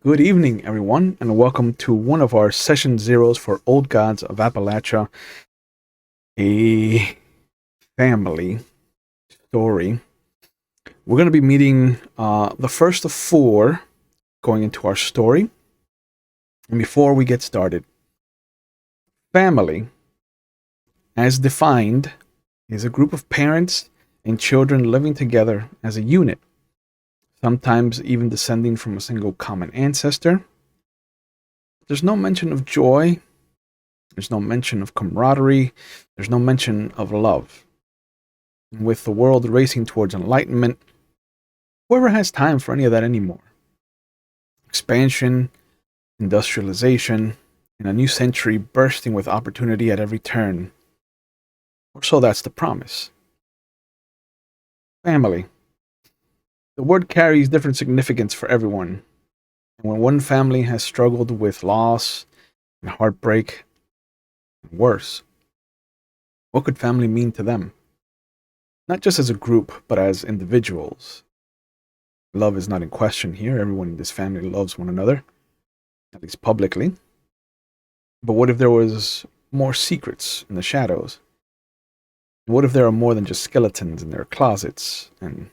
Good evening, everyone, and welcome to one of our session zeros for Old Gods of Appalachia, a family story. We're going to be meeting the first of four going into our story. And before we get started, family, as defined, is a group of parents and children living together as a unit, sometimes even descending from a single common ancestor. There's no mention of joy. There's no mention of camaraderie. There's no mention of love. With the world racing towards enlightenment, whoever has time for any of that anymore? Expansion, industrialization, and a new century bursting with opportunity at every turn. Or so that's the promise. Family. The word carries different significance for everyone. And when one family has struggled with loss and heartbreak, and worse, what could family mean to them? Not just as a group, but as individuals. Love is not in question here. Everyone in this family loves one another, at least publicly. But what if there was more secrets in the shadows? What if there are more than just skeletons in their closets? And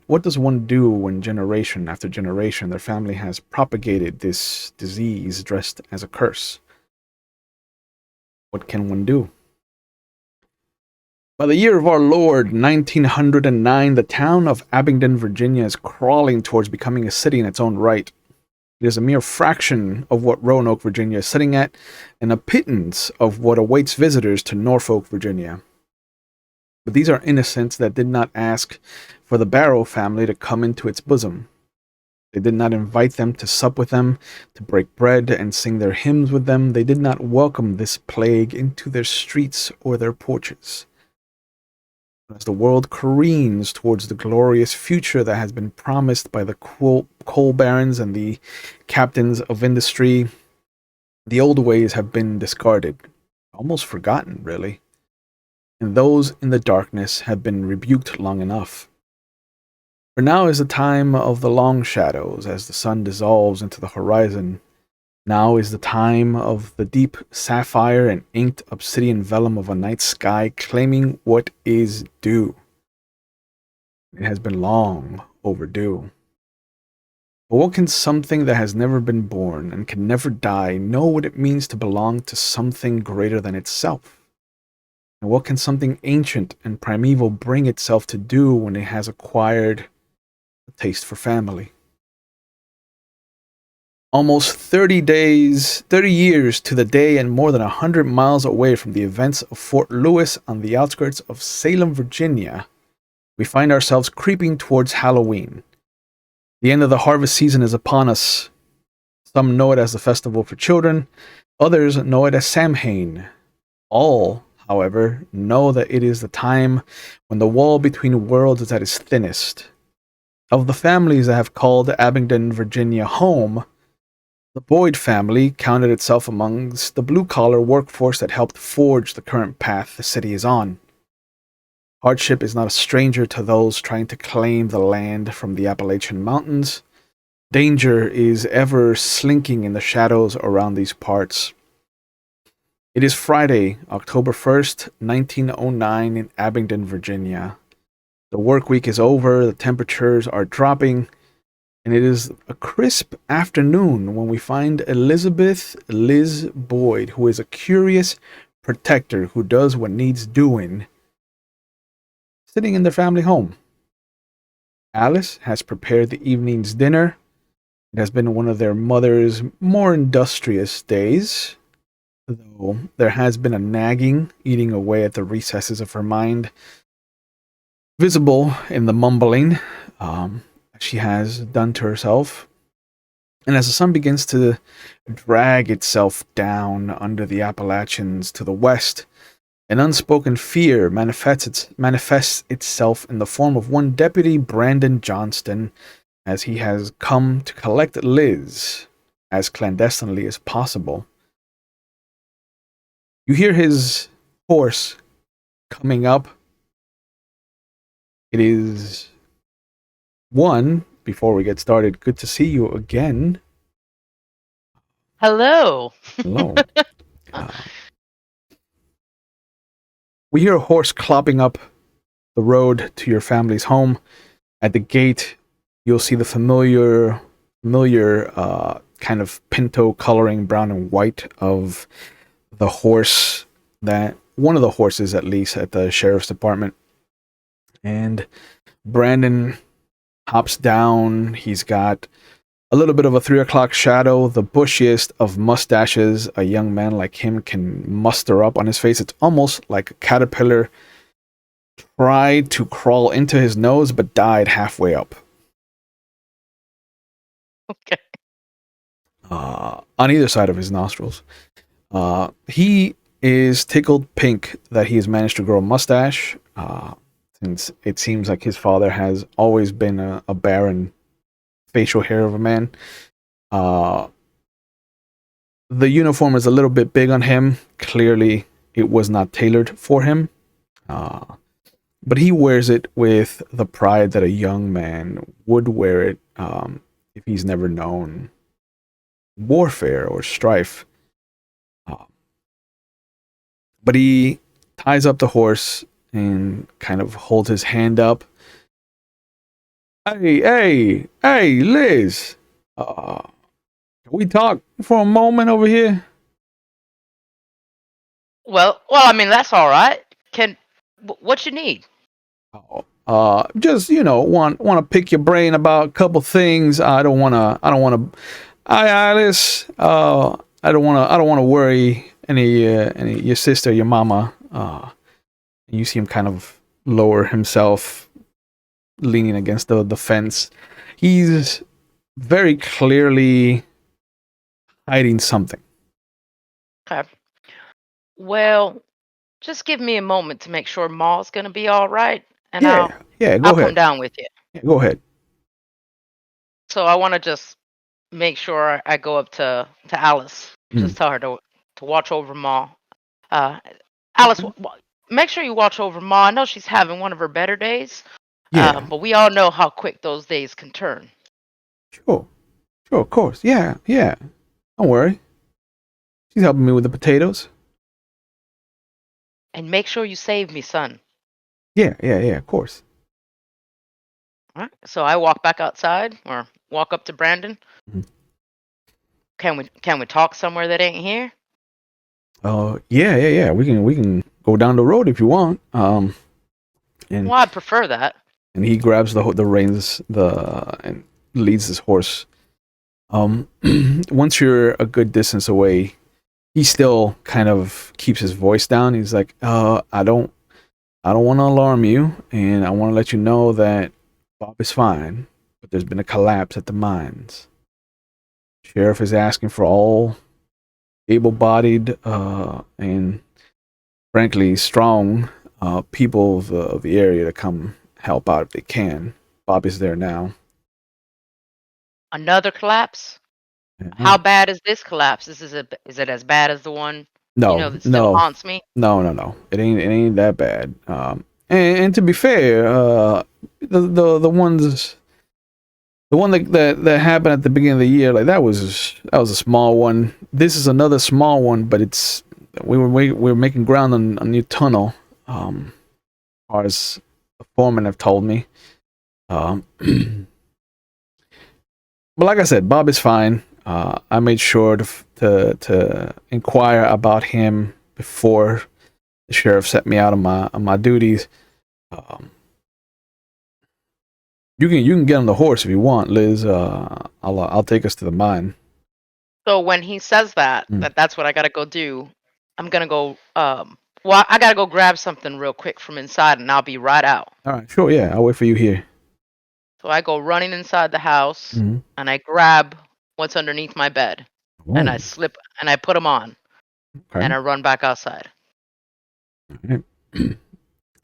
what does one do when generation after generation their family has propagated this disease dressed as a curse? What can one do? By the year of our Lord, 1909, the town of Abingdon, Virginia is crawling towards becoming a city in its own right. It is a mere fraction of what Roanoke, Virginia is sitting at, and a pittance of what awaits visitors to Norfolk, Virginia. But these are innocents that did not ask for the Barrow family to come into its bosom. They did not invite them to sup with them, to break bread and sing their hymns with them. They did not welcome this plague into their streets or their porches. As the world careens towards the glorious future that has been promised by the coal barons and the captains of industry, the old ways have been discarded, almost forgotten, really. And those in the darkness have been rebuked long enough. For now is the time of the long shadows as the sun dissolves into the horizon. Now is the time of the deep sapphire and inked obsidian vellum of a night sky claiming what is due. It has been long overdue. But what can something that has never been born and can never die know what it means to belong to something greater than itself? And what can something ancient and primeval bring itself to do when it has acquired a taste for family? Almost 30 years to the day, and more than 100 miles away from the events of Fort Lewis on the outskirts of Salem, Virginia, we find ourselves creeping towards Halloween. The end of the harvest season is upon us. Some know it as the festival for children, others know it as Samhain. All, however, know that it is the time when the wall between worlds is at its thinnest. Of the families that have called Abingdon, Virginia home, the Boyd family counted itself amongst the blue-collar workforce that helped forge the current path the city is on. Hardship is not a stranger to those trying to claim the land from the Appalachian Mountains. Danger is ever slinking in the shadows around these parts. It is Friday, October 1st, 1909 in Abingdon, Virginia. The work week is over, the temperatures are dropping, and it is a crisp afternoon when we find Elizabeth Liz Boyd, who is a curious protector who does what needs doing, sitting in their family home. Alice has prepared the evening's dinner. It has been one of their mother's more industrious days, though there has been a nagging eating away at the recesses of her mind, visible in the mumbling she has done to herself. And as the sun begins to drag itself down under the Appalachians to the west, an unspoken fear manifests itself in the form of one Deputy Brandon Johnston, as he has come to collect Liz as clandestinely as possible. You hear his horse coming up. It is one before we get started, good to see you again. Hello. Hello. Uh, we hear a horse clopping up the road to your family's home. At the gate, you'll see the familiar kind of pinto coloring, brown and white of the horse, that one of the horses at least at the sheriff's department. And Brandon hops down. He's got a little bit of a 3 o'clock shadow, the bushiest of mustaches a young man like him can muster up on his face. It's almost like a caterpillar tried to crawl into his nose but died halfway up. Okay. On either side of his nostrils. He is tickled pink that he has managed to grow a mustache, since it seems like his father has always been a barren facial hair of a man. The uniform is a little bit big on him. Clearly, it was not tailored for him. But he wears it with the pride that a young man would wear it if he's never known warfare or strife. But he ties up the horse and kind of holds his hand up. Hey, Liz. Can we talk for a moment over here? Well, I mean that's all right. What you need? Just want to pick your brain about a couple things. I don't want to. Alice. I don't want to worry any your sister, your mama. You see him kind of lower himself, leaning against the fence. He's very clearly hiding something. Okay. Well, just give me a moment to make sure Ma's gonna be all right, and Yeah, go I'll come ahead. down with you. Yeah, go ahead. So I want to just make sure I go up to Alice. Mm. Just tell her to watch over Ma. Uh, Alice, make sure you watch over Ma. I know she's having one of her better days. Yeah, But we all know how quick those days can turn. sure, of course. Yeah. Don't worry. She's helping me with the potatoes. And make sure you save me, son. Yeah, of course. All right. So I walk back outside or walk up to Brandon. Mhm. Can we talk somewhere that ain't here? Yeah. We can go down the road if you want. And Well, I'd prefer that. and he grabs the reins and leads his horse. Once you're a good distance away, he still kind of keeps his voice down. He's like, I don't want to alarm you, and I want to let you know that Bob is fine, but there's been a collapse at the mines. Sheriff is asking for all able-bodied and frankly strong people of the area to come help out if they can. Bob is there now. Another collapse? Yeah. How bad is this collapse? Is it as bad as the one No, that still haunts me? no. It ain't that bad. And to be fair, the ones the one that happened at the beginning of the year, like that was a small one. This is another small one, but we were making ground on a new tunnel. As far as the foreman have told me. But like I said, Bob is fine. I made sure to inquire about him before the sheriff set me out on my duties. You can get on the horse if you want, Liz. I'll take us to the mine. So when he says that's what I gotta go do, I'm gonna go. Well, I gotta go grab something real quick from inside, and I'll be right out. All right, sure, yeah, I'll wait for you here. So I go running inside the house, Mm-hmm. and I grab what's underneath my bed, and I slip and I put them on, Okay. and I run back outside. All right.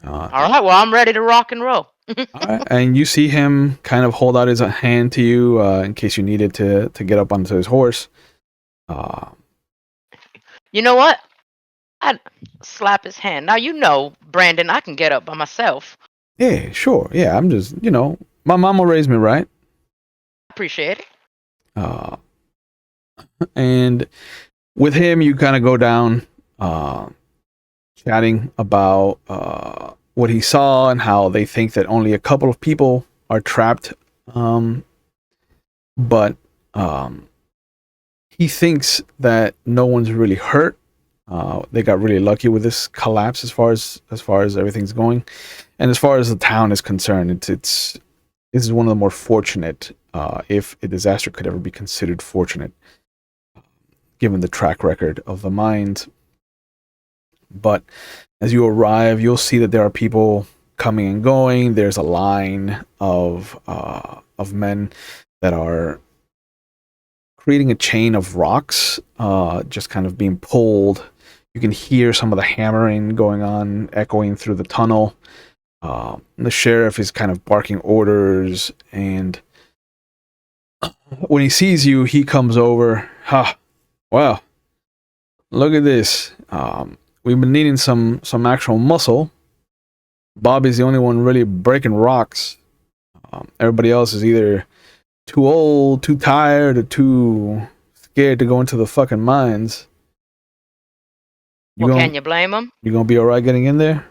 All right, well I'm ready to rock and roll. All right, and you see him kind of hold out his hand to you in case you needed to get up onto his horse. You know what? I'd slap his hand. Now you know, Brandon, I can get up by myself. Yeah, sure. Yeah, I'm just my mama raised me right. appreciate it. And with him, you kind of go down, chatting about what he saw and how they think that only a couple of people are trapped. But he thinks that no one's really hurt. They got really lucky with this collapse as far as everything's going, and as far as the town is concerned, this is one of the more fortunate, if a disaster could ever be considered fortunate, given the track record of the mines. But as you arrive, you'll see that there are people coming and going. There's a line of men that are creating a chain of rocks, just kind of being pulled. You can hear some of the hammering going on, echoing through the tunnel. The sheriff is kind of barking orders, and when he sees you, he comes over. Wow, look at this. We've been needing some actual muscle. Bobby's the only one really breaking rocks. Everybody else is either too old, too tired, or too scared to go into the fucking mines. Can you blame them? You gonna be alright getting in there?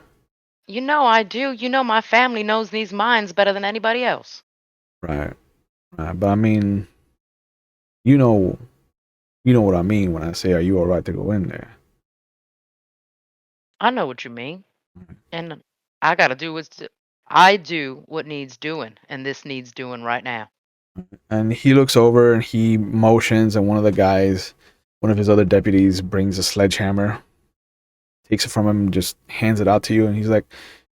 You know I do. You know my family knows these mines better than anybody else. Right. But I mean, you know what I mean when I say, are you alright to go in there? I know what you mean. And I gotta do I do what needs doing, and this needs doing right now. And he looks over and he motions, and one of his other deputies brings a sledgehammer, takes it from him, and just hands it out to you, and he's like,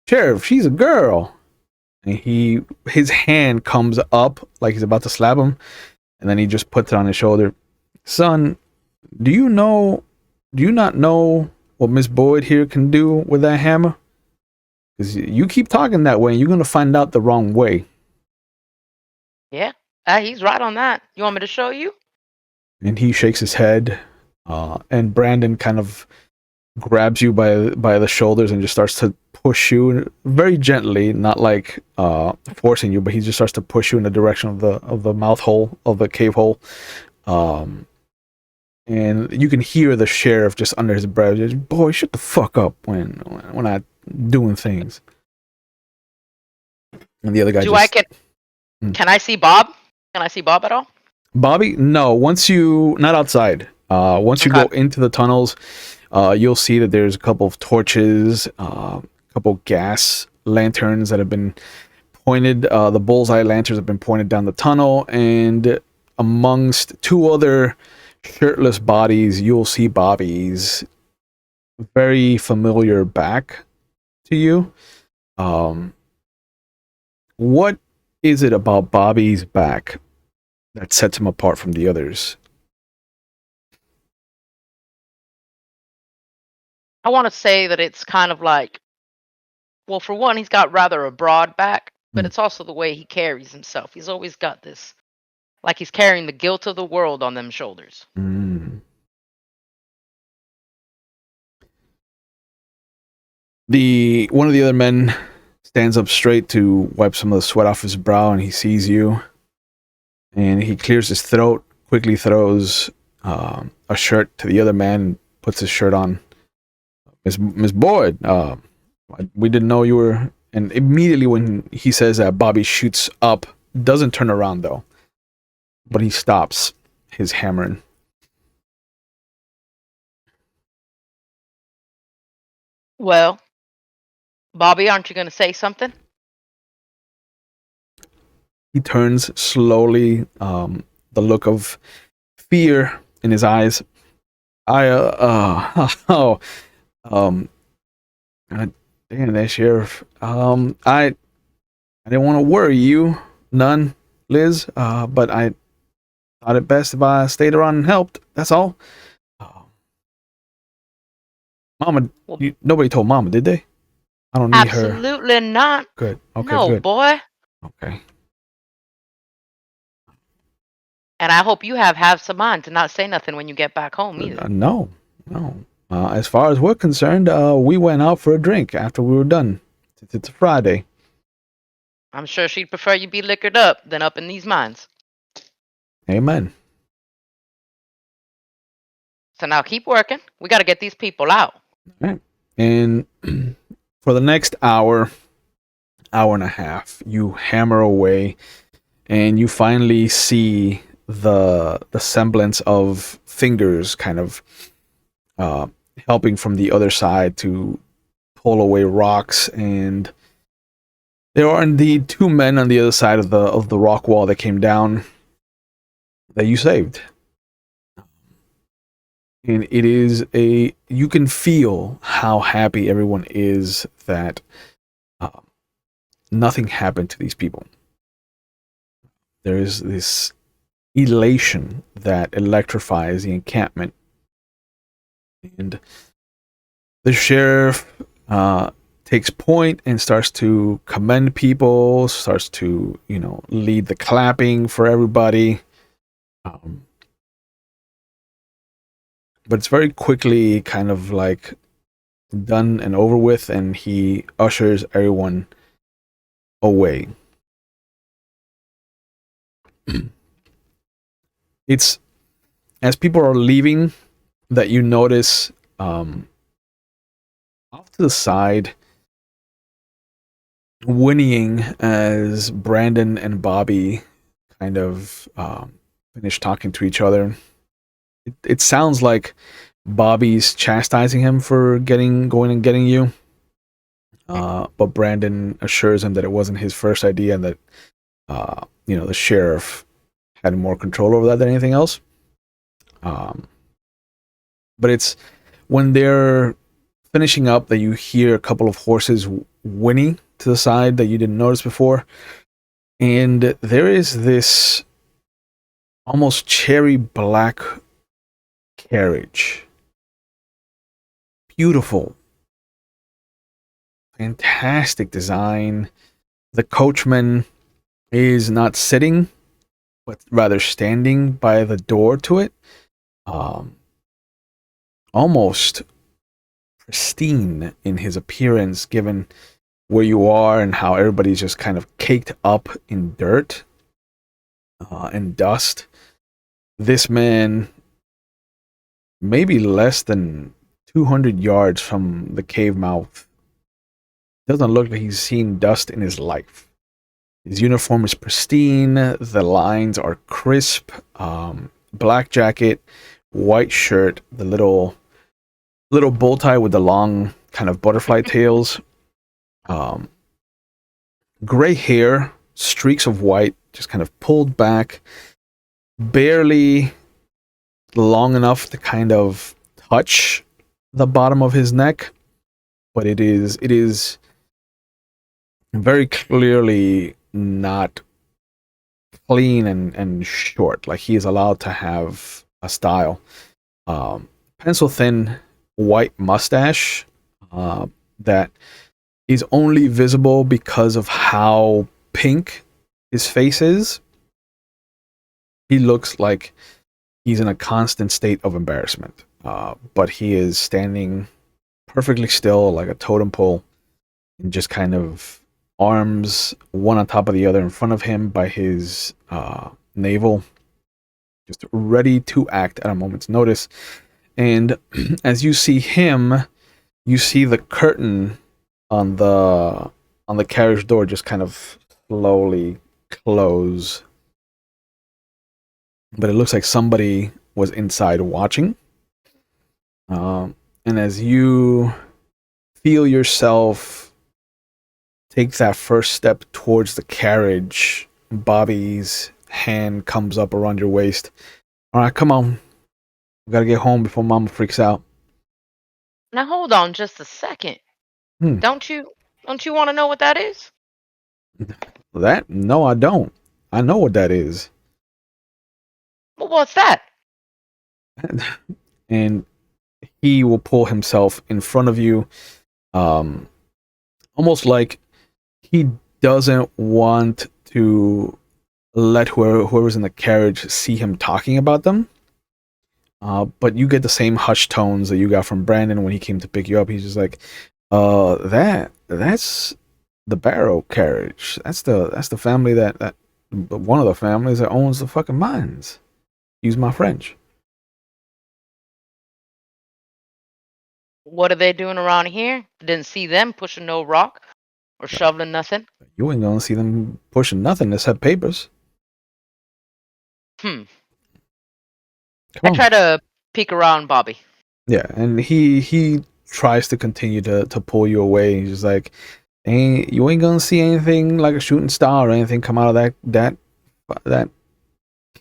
"Sheriff, she's a girl." And his hand comes up like he's about to slap him, and then he just puts it on his shoulder. "Son, do you not know what Miss Boyd here can do with that hammer? Because you keep talking that way, and you're gonna find out the wrong way." Yeah, he's right on that. You want me to show you? And he shakes his head, and Brandon kind of grabs you by the shoulders and just starts to push you very gently, not like forcing you, but he just starts to push you in the direction of the mouth hole of the cave hole. And you can hear the sheriff just under his breath, just, "Boy, shut the fuck up when I'm doing things." And the other guy can I see Bob? Can I see Bob at all? Bobby? No. Not outside. Once you go into the tunnels, you'll see that there's a couple of torches, a couple gas lanterns that have been pointed. The bullseye lanterns have been pointed down the tunnel, and amongst two other shirtless bodies, you'll see Bobby's very familiar back to you. What is it about Bobby's back that sets him apart from the others? I want to say that it's kind of like, well, for one, he's got rather a broad back, but it's also the way he carries himself. He's always got this, like he's carrying the guilt of the world on them shoulders. One of the other men stands up straight to wipe some of the sweat off his brow, and he sees you, and he clears his throat, quickly throws a shirt to the other man, and puts his shirt on. Miss Boyd, we didn't know you were. And immediately when he says that, Bobby shoots up, doesn't turn around though, but he stops his hammering. Well, Bobby, aren't you going to say something? He turns slowly, the look of fear in his eyes. Damn that sheriff. I didn't want to worry you none, Liz, but I thought it best if I stayed around and helped. That's all. Mama, nobody told Mama, did they? I don't need her. Absolutely not. Good. Okay, no, good. Boy. Okay. And I hope you have some mind to not say nothing when you get back home either. No. As far as we're concerned, we went out for a drink after we were done. It's a Friday. I'm sure she'd prefer you be liquored up than up in these mines. Amen. So now keep working. We got to get these people out. All right. And for the next hour, hour and a half, you hammer away, and you finally see the semblance of fingers kind of uh, helping from the other side to pull away rocks, and there are indeed two men on the other side of the rock wall that came down that you saved. And it is you can feel how happy everyone is that uh, nothing happened to these people. There is this elation that electrifies the encampment, and the sheriff takes point and starts to commend people, starts to lead the clapping for everybody. But it's very quickly kind of like done and over with, and he ushers everyone away. It's as people are leaving that you notice off to the side, whinnying as Brandon and Bobby kind of finish talking to each other. It sounds like Bobby's chastising him for going and getting you. But Brandon assures him that it wasn't his first idea, and that the sheriff had more control over that than anything else. But it's when they're finishing up that you hear a couple of horses whinny to the side that you didn't notice before, and there is this almost cherry black carriage. Beautiful, fantastic design. The coachman is not sitting, but rather standing by the door to it. Almost pristine in his appearance, given where you are and how everybody's just kind of caked up in dirt and dust. This man, maybe less than 200 yards from the cave mouth, doesn't look like he's seen dust in his life. His uniform is pristine. The lines are crisp. Black jacket, white shirt, the little bow tie with the long kind of butterfly tails. Gray hair, streaks of white, just kind of pulled back, barely long enough to kind of touch the bottom of his neck, but it is very clearly not clean and short. Like, he is allowed to have a style. Pencil thin white mustache that is only visible because of how pink his face is. He looks like he's in a constant state of embarrassment, but he is standing perfectly still like a totem pole, and just kind of arms one on top of the other in front of him by his navel, just ready to act at a moment's notice. And as you see him, you see the curtain on the carriage door just kind of slowly close. But it looks like somebody was inside watching. And as you feel yourself take that first step towards the carriage, Bobby's hand comes up around your waist. All right, come on. We gotta get home before Mama freaks out. Now hold on just a second. Hmm. Don't you want to know what that is? That? No, I don't. I know what that is. Well, what's that? And he will pull himself in front of you, almost like he doesn't want to let whoever's in the carriage see him talking about them. But you get the same hushed tones that you got from Brandon when he came to pick you up. He's just like, that's the Barrow carriage. That's the family that one of the families that owns the fucking mines. Use my French. What are they doing around here? Didn't see them pushing no rock or shoveling nothing. You ain't gonna see them pushing nothing except papers. Hmm. Come I on. try to peek around Bobby. Yeah, and he tries to continue to pull you away. He's just like, you ain't gonna see anything like a shooting star or anything come out of that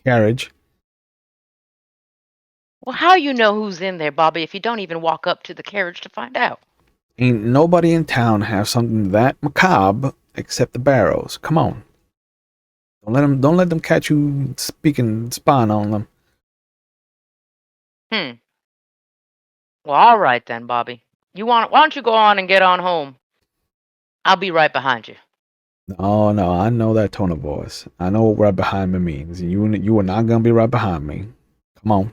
carriage. Well, how you know who's in there, Bobby, if you don't even walk up to the carriage to find out? Ain't nobody in town have something that macabre except the Barrows. Come on. Don't let them catch you speaking spying on them. Hmm. Well, all right then, Bobby. Why don't you go on and get on home? I'll be right behind you. Oh no, I know that tone of voice. I know what right behind me means. You are not gonna be right behind me. Come on.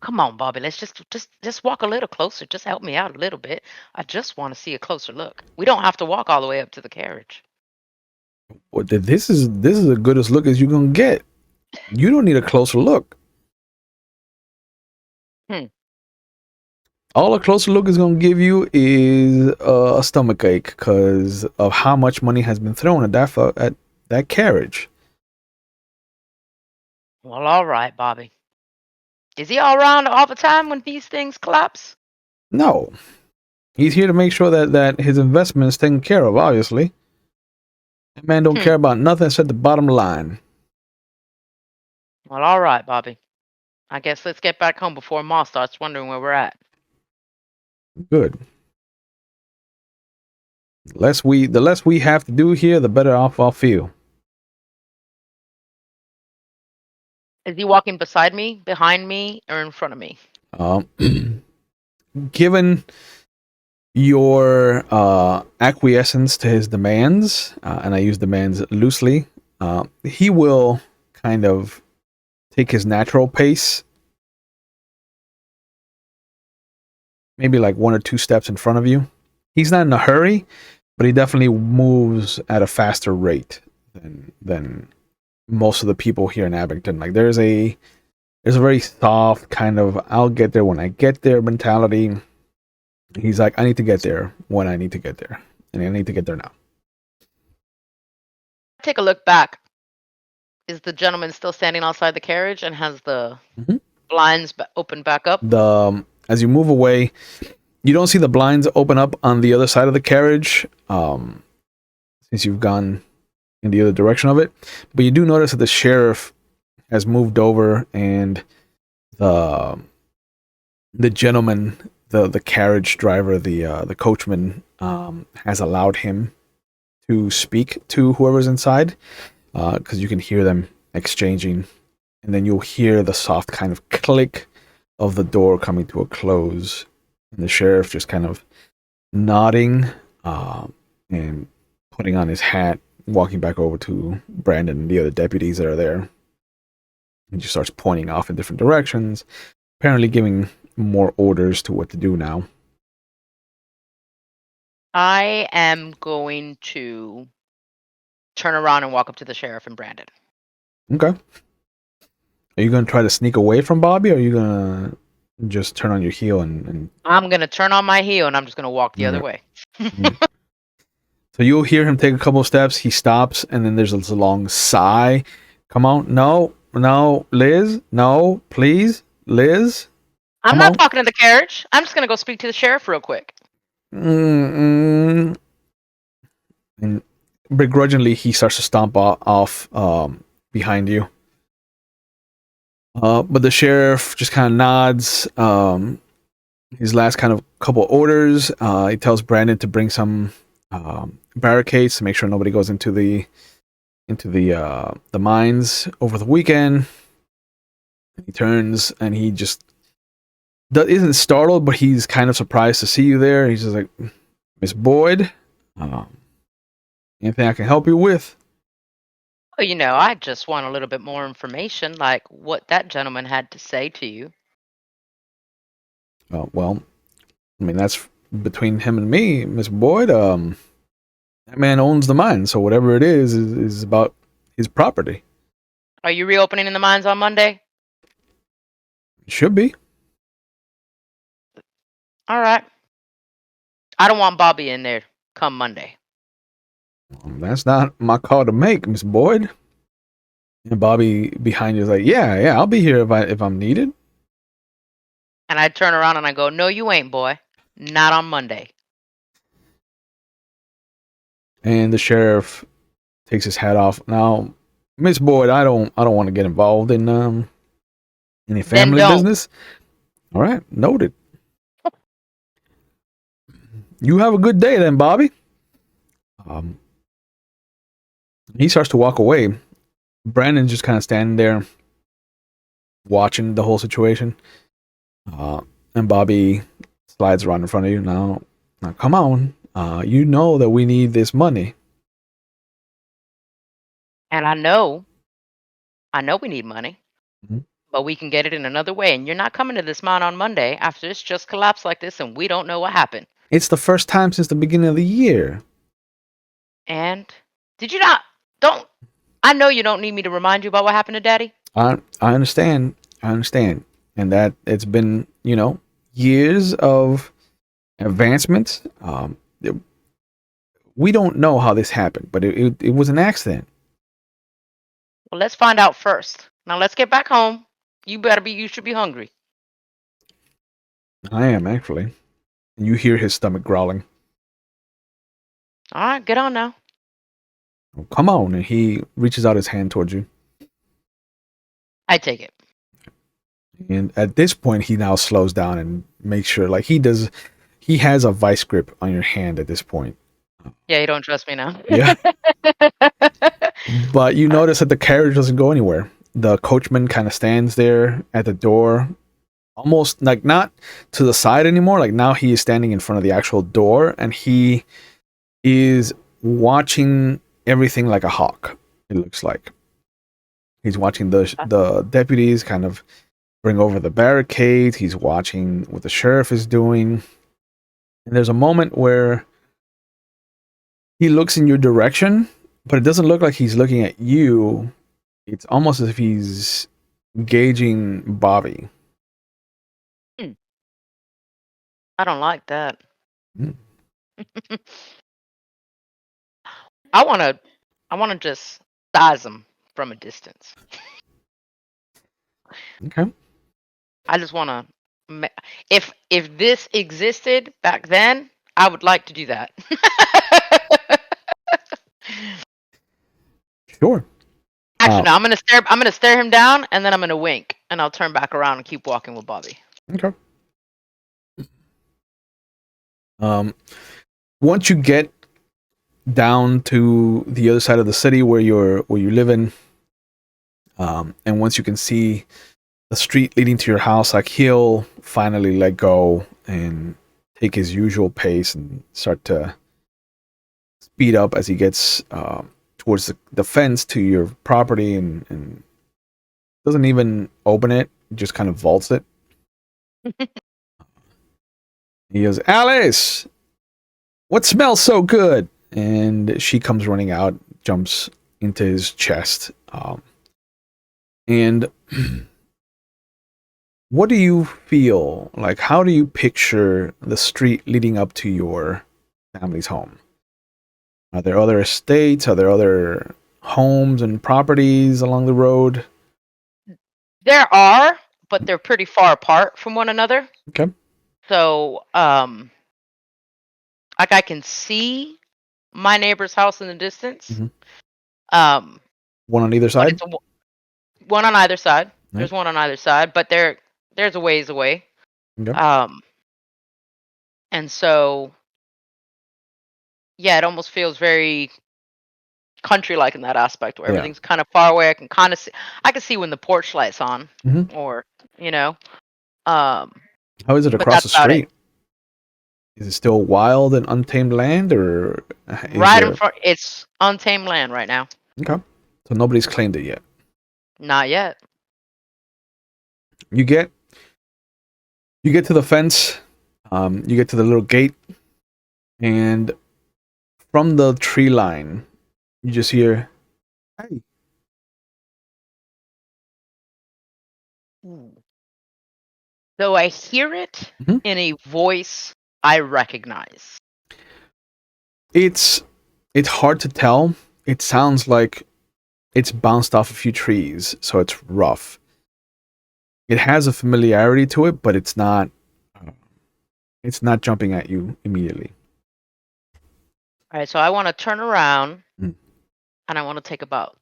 Come on, Bobby. Let's just walk a little closer. Just help me out a little bit. I just want to see a closer look. We don't have to walk all the way up to the carriage. Well, this is the goodest look as you're gonna get. You don't need a closer look. Hmm. All a closer look is gonna give you is a stomach ache because of how much money has been thrown at that carriage. Well, all right, Bobby. Is he all around all the time when these things collapse? No, he's here to make sure that his investment is taken care of. Obviously, that man don't Hmm. care about nothing except the bottom line. Well, all right, Bobby. I guess let's get back home before Ma starts wondering where we're at. Good. The less we have to do here, the better off I'll feel. Is he walking beside me, behind me, or in front of me? Um, given your acquiescence to his demands, and I use demands loosely, he will kind of take his natural pace, maybe like one or two steps in front of you. He's not in a hurry, but he definitely moves at a faster rate than most of the people here in Abingdon. Like there's a very soft kind of I'll get there when I get there mentality. He's like, I need to get there when I need to get there, and I need to get there now. Take a look back. Is the gentleman still standing outside the carriage and has the Mm-hmm. blinds open back up? As you move away, you don't see the blinds open up on the other side of the carriage, since you've gone in the other direction of it. But you do notice that the sheriff has moved over, and the gentleman, the carriage driver, the coachman, has allowed him to speak to whoever's inside, because you can hear them exchanging, and then you'll hear the soft kind of click of the door coming to a close, and the sheriff just kind of nodding, and putting on his hat, walking back over to Brandon and the other deputies that are there. He just starts pointing off in different directions, apparently giving more orders to what to do now. I am going to turn around and walk up to the sheriff and Brandon. Okay. Are you going to try to sneak away from Bobby, or are you going to just turn on your heel and I'm going to turn on my heel and I'm just going to walk the other way. So you'll hear him take a couple of steps. He stops, and then there's this long sigh. Come on. No, Liz. No, please. Liz. I'm Come not on. talking to the carriage. I'm just going to go speak to the sheriff real quick. And begrudgingly, he starts to stomp off behind you. But the sheriff just kind of nods. His last kind of couple orders. He tells Brandon to bring some barricades to make sure nobody goes into the mines over the weekend. He turns and he just isn't startled, but he's kind of surprised to see you there. He's just like, Miss Boyd, anything I can help you with? Well, I just want a little bit more information, like what that gentleman had to say to you. Well, I mean, that's between him and me, Miss Boyd. That man owns the mine, so whatever it is about his property. Are you reopening in the mines on Monday? It should be. All right. I don't want Bobby in there come Monday. That's not my call to make, Miss Boyd. And Bobby behind you is like, yeah, I'll be here if I'm needed. And I turn around and I go, no, you ain't, boy. Not on Monday. And the sheriff takes his hat off. Now, Miss Boyd, I don't want to get involved in any Then family don't. business. All right, noted. You have a good day then, Bobby. He starts to walk away. Brandon's just kind of standing there watching the whole situation. And Bobby slides around in front of you. Now come on. You know that we need this money. And I know we need money, Mhm. but we can get it in another way. And you're not coming to this mine on Monday after it's just collapsed like this and we don't know what happened. It's the first time since the beginning of the year. And did you not? I know you don't need me to remind you about what happened to Daddy. I understand. And that it's been, years of advancement. We don't know how this happened, but it was an accident. Well, let's find out first. Now let's get back home. You should be hungry. I am, actually. And you hear his stomach growling. All right, get on now. Oh, come on. And he reaches out his hand towards you. I take it. And at this point, he now slows down and makes sure, like he has a vice grip on your hand at this point. Yeah, you don't trust me now. Yeah. But you notice that the carriage doesn't go anywhere. The coachman kind of stands there at the door, almost like not to the side anymore. Like now he is standing in front of the actual door and he is watching everything like a hawk, it looks like. He's watching the deputies kind of bring over the barricades. He's watching what the sheriff is doing. And there's a moment where he looks in your direction, but it doesn't look like he's looking at you. It's almost as if he's gauging Bobby. I don't like that. Mm. I wanna just size him from a distance. Okay. I just wanna. If this existed back then, I would like to do that. Sure. Actually, no. I'm gonna stare him down, and then I'm gonna wink, and I'll turn back around and keep walking with Bobby. Okay. Once you get down to the other side of the city where you live in, and once you can see the street leading to your house, like he'll finally let go and take his usual pace and start to speed up as he gets towards the fence to your property and doesn't even open it, just kind of vaults it. He goes, Alice, what smells so good? And she comes running out, jumps into his chest. And what do you feel? Like, how do you picture the street leading up to your family's home? Are there other estates? Are there other homes and properties along the road? There are, but they're pretty far apart from one another. Okay. So, like I can see my neighbor's house in the distance. Mm-hmm. One on either side? It's one on either side. Right. There's one on either side, but there's a ways away. Okay. And so, yeah, it almost feels very country-like in that aspect, where everything's kind of far away. I can see when the porch light's on, Mm-hmm. or How is it across the street? Is it still wild and untamed land, or right in front? It's untamed land right now. Okay, so nobody's claimed it yet. Not yet. You get to the fence. You get to the little gate, and from the tree line, you just hear, "Hey." So I hear it Mhm. in a voice I recognize. It's hard to tell. It sounds like it's bounced off a few trees, so it's rough. It has a familiarity to it, but it's not jumping at you immediately. All right, so I want to turn around Mm. and I want to take about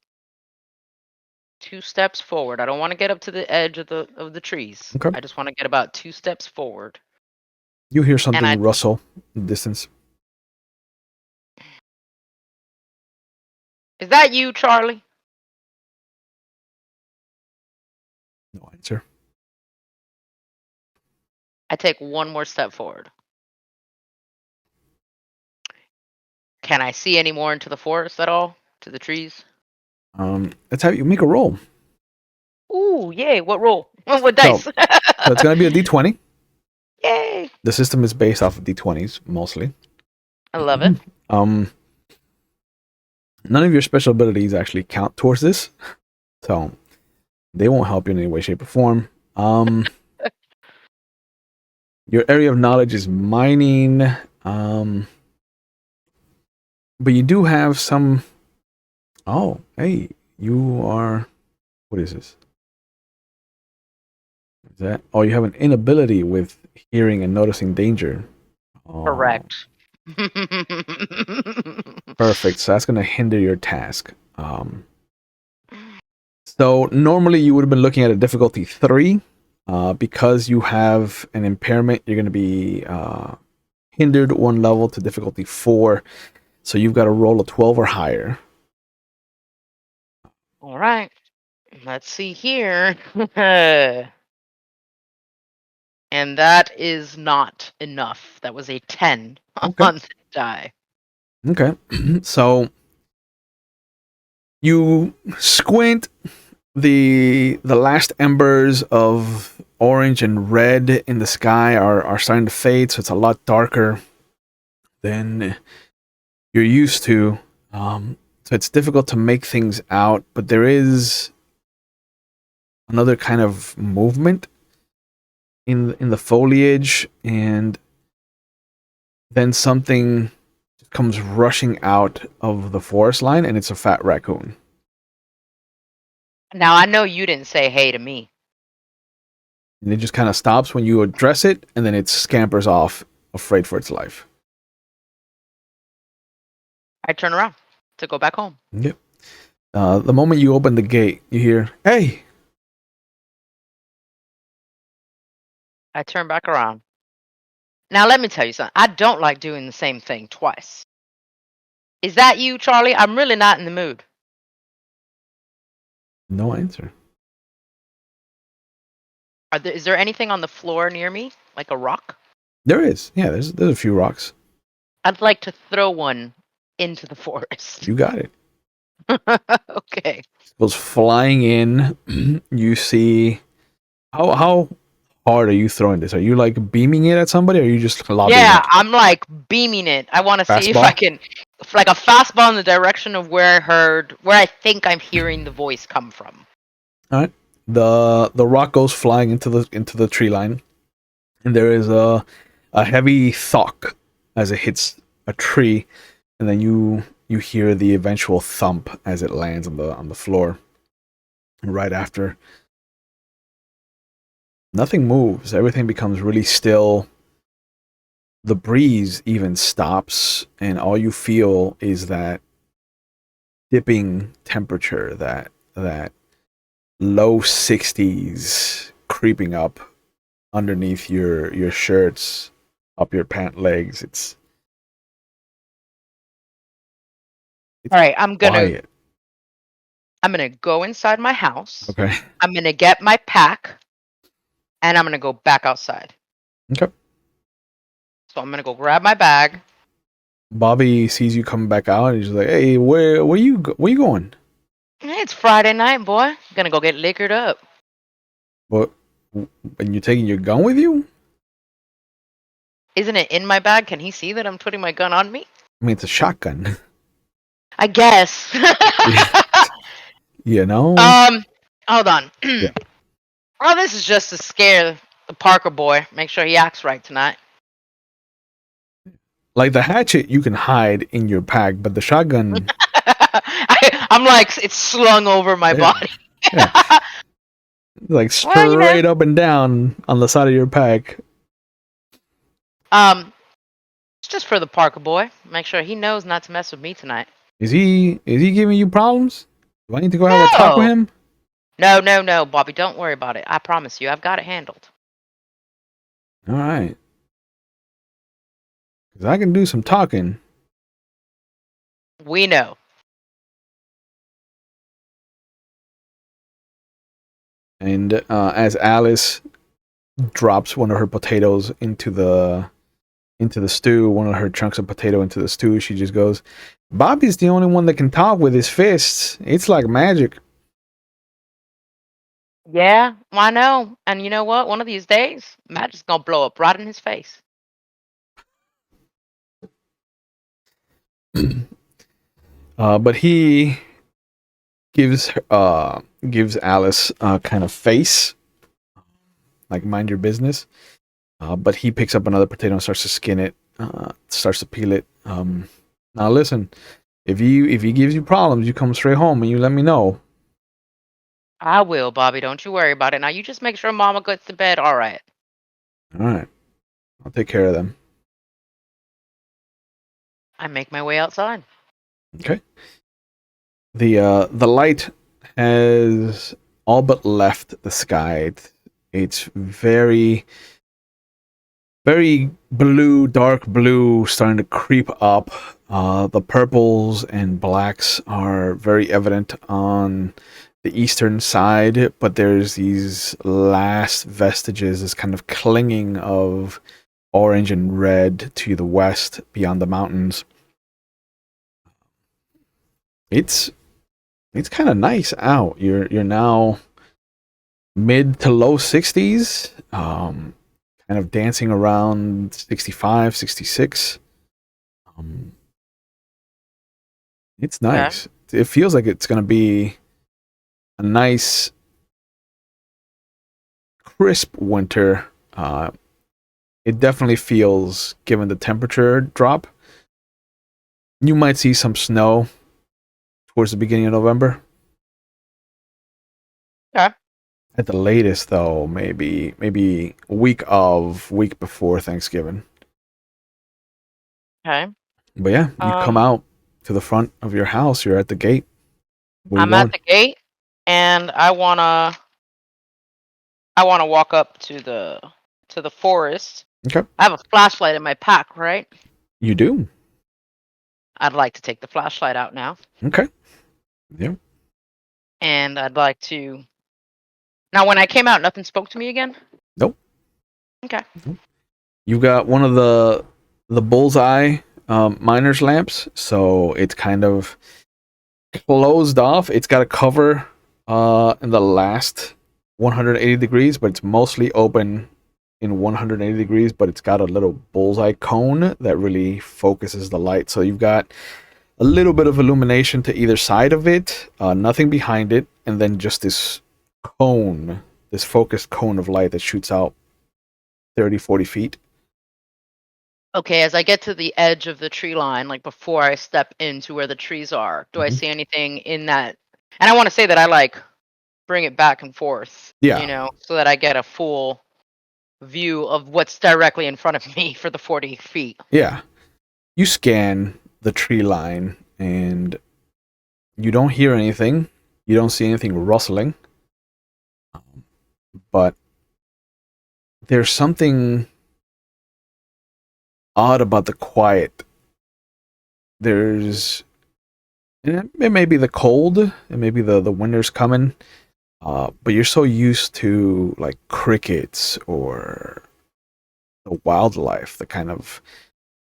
2 steps forward. I don't want to get up to the edge of the trees. Okay. I just want to get about 2 steps forward. You hear And I something rustle in the distance. Is that you, Charlie? No answer. I take one more step forward. Can I see any more into the forest at all? To the trees? Let's have you make a roll. Ooh, yay. What roll? What So, dice? so it's gonna be a D20. Yay. The system is based off of D20s mostly. I love it. Um, none of your special abilities actually count towards this, so they won't help you in any way, shape, or form. Your area of knowledge is mining, but you do have some. Oh, hey, you are. What is this? Is that? Oh, you have an inability with hearing and noticing danger. Oh, Correct. perfect. So that's going to hinder your task. So normally you would have been looking at a difficulty 3. Because you have an impairment, you're going to be hindered 1 level to difficulty 4. So you've got to roll a 12 or higher. All right. Let's see here. And that is not enough. That was a 10 Okay. on the die. Okay. So you squint, the last embers of orange and red in the sky are starting to fade, so it's a lot darker than you're used to. So it's difficult to make things out, but there is another kind of movement in the foliage, and then something comes rushing out of the forest line, and it's a fat raccoon. Now, I know you didn't say hey to me. And it just kind of stops when you address it, and then it scampers off, afraid for its life. I turn around to go back home. Yep. The moment you open the gate, you hear, "Hey!" I turn back around. Now, let me tell you something. I don't like doing the same thing twice. Is that you, Charlie? I'm really not in the mood. No answer. Is there anything on the floor near me, like a rock? There is. Yeah, there's a few rocks. I'd like to throw one into the forest. You got it. Okay. It goes flying in. You see how hard are you throwing this? Are you like beaming it at somebody, or are you just lobbing Yeah, it? I'm like beaming it. I want to see if I Fastball? can, like a fastball in the direction of where I think I'm hearing the voice come from. All right. The rock goes flying into the tree line, and there is a heavy thunk as it hits a tree, and then you hear the eventual thump as it lands on the floor. Right after, nothing moves. Everything becomes really still. The breeze even stops, and all you feel is that dipping temperature, that low 60s creeping up underneath your shirts, up your pant legs. It's All right, quiet. I'm gonna go inside my house. Okay. I'm gonna get my pack, and I'm gonna go back outside. Okay. So I'm gonna go grab my bag. Bobby sees you coming back out, and he's like, "Hey, where you going?" Hey, it's Friday night, boy. Gonna go get liquored up. What? And you're taking your gun with you? Isn't it in my bag? Can he see that I'm putting my gun on me? I mean, it's a shotgun. I guess. You know? Hold on. Yeah. Well, this is just to scare the Parker boy. Make sure he acts right tonight. Like the hatchet, you can hide in your pack, but the shotgun, I'm like, it's slung over my yeah, body. yeah, like Well, straight up and down on the side of your pack. it's just for the Parker boy. Make sure he knows not to mess with me tonight. Is he giving you problems? Do I need to go have a talk with No, him? no, Bobby. Don't worry about it. I promise you, I've got it handled. All right, because I can do some talking. We know. And as Alice drops one of her potatoes into the stew, one of her chunks of potato into the stew, she just goes, "Bobby's the only one that can talk with his fists. It's like magic." Yeah, I know. And you know what? One of these days, magic's gonna blow up right in his face. But he gives Alice a kind of face, like mind your business. But he picks up another potato and starts to skin it, starts to peel it. Now listen, if he gives you problems, you come straight home and you let me know. I will, Bobby. Don't you worry about it. Now you just make sure Mama gets to bed. All right. All right, I'll take care of them. I make my way outside. Okay. The light has all but left the sky. It's very very blue, dark blue, starting to creep up. The purples and blacks are very evident on the eastern side, but there's these last vestiges, this kind of clinging of orange and red to the west beyond the mountains. It's kind of nice out. You're now mid to low 60s. Kind of dancing around 65, 66. It's nice. It feels like it's going to be a nice, crisp winter. It definitely feels, given the temperature drop, you might see some snow towards the beginning of November. Okay. At the latest, though, maybe week before Thanksgiving. Okay. But yeah, you come out to the front of your house. You're at the gate. Where I'm you at going? the gate, and I wanna walk up to the forest. Okay, I have a flashlight in my pack, right? you do. I'd like to take the flashlight out now, Okay, yeah. and I'd like to. Now, when I came out, nothing spoke to me again. Nope. Okay. You've got one of the bullseye miner's lamps, so it's kind of closed off. It's got a cover in the last 180 degrees, but it's mostly open in 180 degrees, but it's got a little bullseye cone that really focuses the light. So you've got a little bit of illumination to either side of it, nothing behind it, and then just this cone, this focused cone of light that shoots out 30, 40 feet. Okay, as I get to the edge of the tree line, like before I step into where the trees are, do I see anything in that? And I want to say that I like bring it back and forth, Yeah. so that I get a full view of what's directly in front of me for the 40 feet. Yeah. You scan the tree line and you don't hear anything. You don't see anything rustling. But there's something odd about the quiet. It may be the cold, it may be the winter's coming, but you're so used to like crickets or the wildlife, the kind of,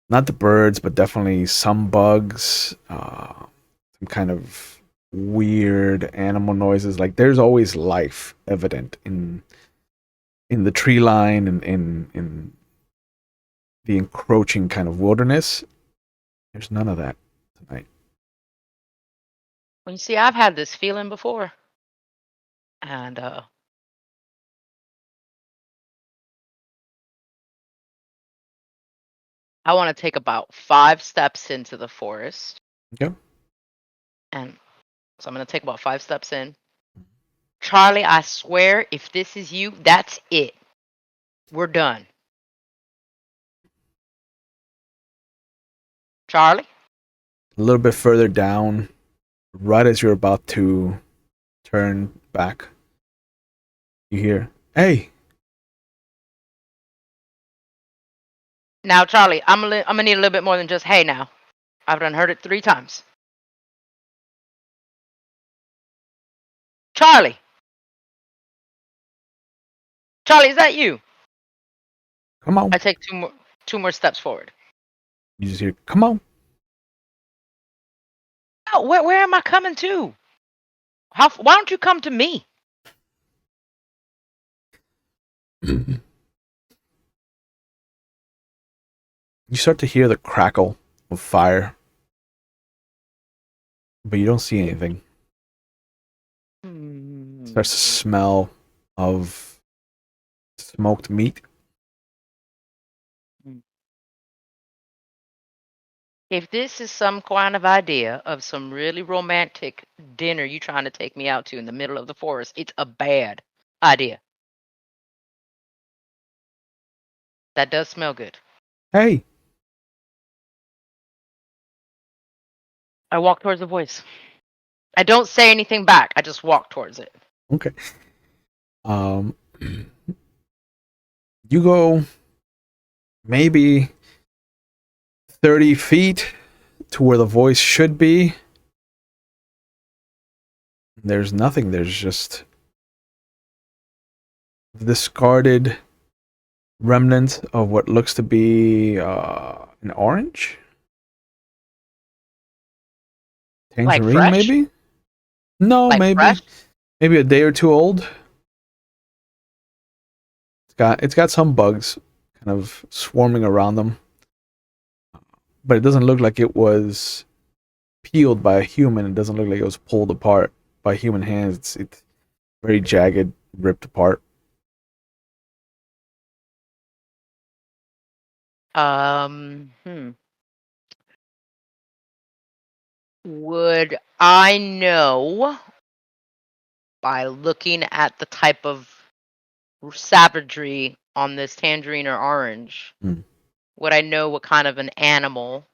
not the birds, but definitely some bugs, some kind of weird animal noises. Like there's always life evident in the tree line and in the encroaching kind of wilderness. There's none of that tonight. Well, you see, I've had this feeling before, and I want to take about 5 steps into the forest, Okay. and so I'm going to take about 5 steps in. Charlie, I swear, if this is you, that's it. We're done. Charlie? A little bit further down, right as you're about to turn back, you hear, "Hey!" Now, Charlie, I'm gonna need a little bit more than just hey now. I've done heard it 3 times. Charlie! Charlie, is that you? Come on. I take two more steps forward. You just hear, "Come on." Oh, where am I coming to? Why don't you come to me? You start to hear the crackle of fire, but you don't see anything. It starts to smell of smoked meat. If this is some kind of idea of some really romantic dinner you trying to take me out to in the middle of the forest, it's a bad idea. That does smell good. Hey! I walk towards the voice. I don't say anything back. I just walk towards it. Okay. You go maybe 30 feet to where the voice should be. There's nothing. There's just discarded remnants of what looks to be an orange? Like Tangerine, fresh? maybe? No, Like fresh? maybe a day or two old. It's got some bugs kind of swarming around them, but it doesn't look like it was peeled by a human. It doesn't look like it was pulled apart by human hands. It's very jagged, ripped apart. Hmm. Would I know by looking at the type of savagery on this tangerine or orange? Hmm. Would I know what kind of an animal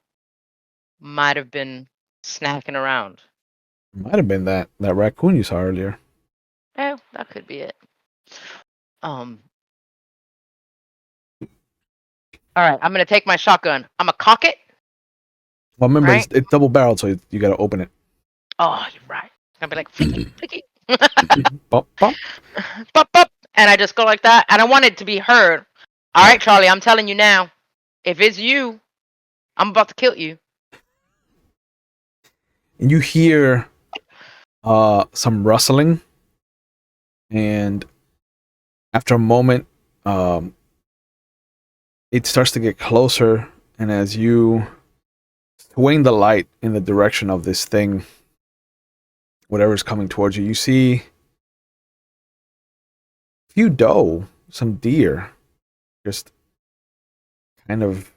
might have been snacking around? Might have been that raccoon you saw earlier. Oh, that could be it. Um. All right, I'm gonna take my shotgun. I'm gonna cock it. Well, remember Right? it's double barreled, so you got to open it. Oh, you're right. I'm gonna be like flicky, flicky. Bump, bump. Bop, bop. And I just go like that. And I want it to be heard. All right, Charlie, I'm telling you now. If it's you, I'm about to kill you. And you hear some rustling, and after a moment, it starts to get closer. And as you swing the light in the direction of this thing, whatever's coming towards you, you see a few doe, some deer, just kind of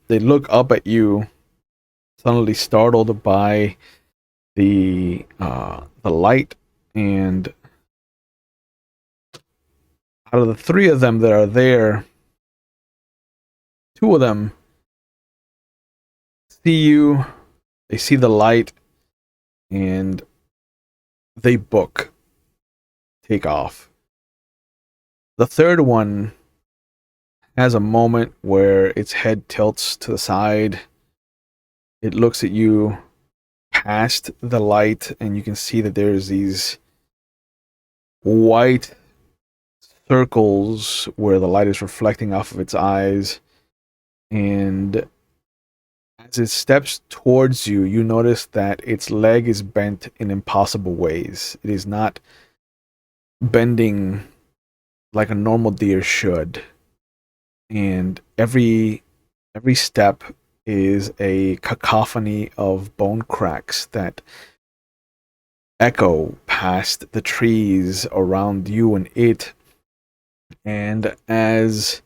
they look up at you, suddenly startled by the light, and out of the 3 of them that are there, 2 of them see you, they see the light, and they take off. The third one has a moment where its head tilts to the side. It looks at you past the light, and you can see that there's these white circles where the light is reflecting off of its eyes. And as it steps towards you, you notice that its leg is bent in impossible ways. It is not bending like a normal deer should. And every step is a cacophony of bone cracks that echo past the trees around you and it. And as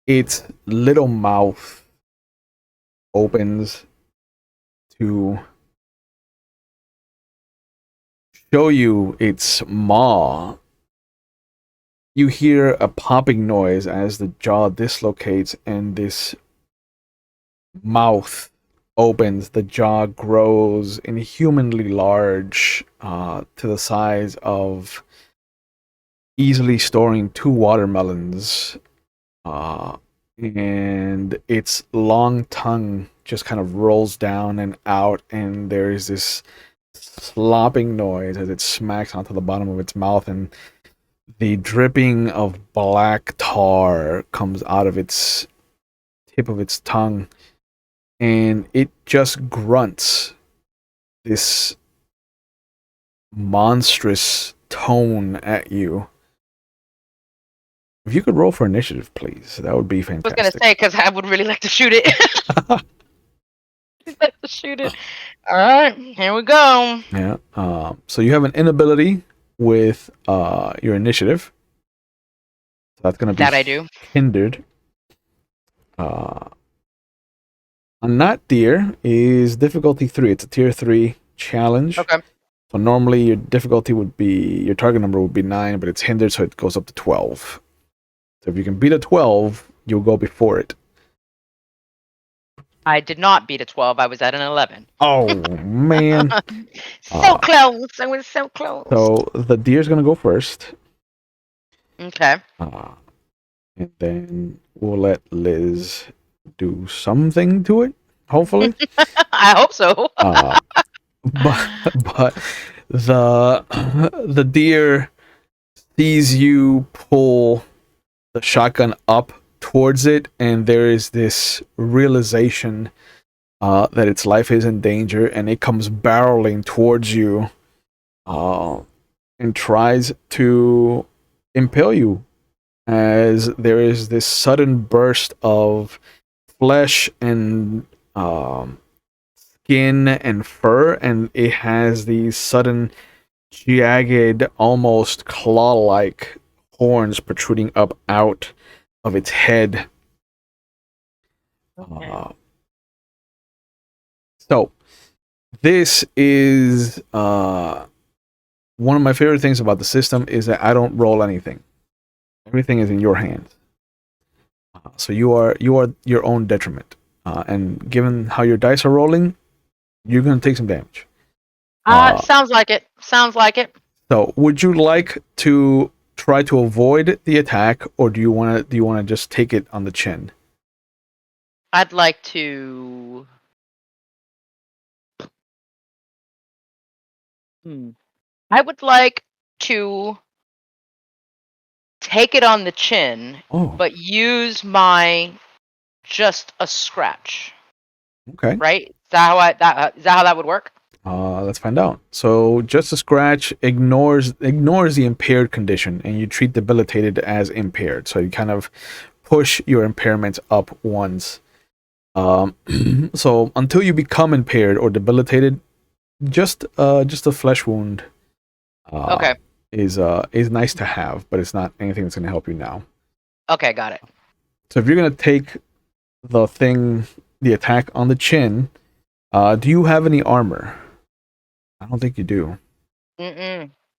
its little mouth opens to show you its maw, you hear a popping noise as the jaw dislocates and this mouth opens. The jaw grows inhumanly large, to the size of easily storing 2 watermelons. And its long tongue just kind of rolls down and out, and there is this slopping noise as it smacks onto the bottom of its mouth, and the dripping of black tar comes out of its tip of its tongue, and it just grunts this monstrous tone at you. If you could roll for initiative, please, that would be I was fantastic. gonna say because I would really like to shoot it. Like to shoot it. All right, here we go. Yeah. So you have an inability with your initiative. So that's going to be That I do. hindered. On that deer is difficulty 3. It's a tier 3 challenge. Okay. So normally your difficulty would be, your target number would be 9, but it's hindered, so it goes up to 12. So if you can beat a 12, you'll go before it. I did not beat a 12. I was at an 11. Oh, man. So close. I was so close. So the deer's going to go first. Okay. And then we'll let Liz do something to it, hopefully. I hope so. But the deer sees you pull the shotgun up towards it, and there is this realization that its life is in danger, and it comes barreling towards you and tries to impale you, as there is this sudden burst of flesh and skin and fur, and it has these sudden jagged, almost claw-like horns protruding up out of its head. Okay. So this is one of my favorite things about the system is that I don't roll anything. Everything is in your hands. So you are your own detriment. And given how your dice are rolling, you're going to take some damage. Sounds like it. Sounds like it. So would you like to try to avoid the attack, or do you want to just take it on the chin? I'd like to. I would like to take it on the chin, but use my just a scratch. Okay. Right? Is that how that would work? Let's find out. So just a scratch ignores the impaired condition, and you treat debilitated as impaired. So you kind of push your impairments up once. So until you become impaired or debilitated, just a flesh wound. Okay. Is nice to have, but it's not anything that's going to help you now. Okay, got it. So if you're going to take the attack on the chin, do you have any armor? I don't think you do.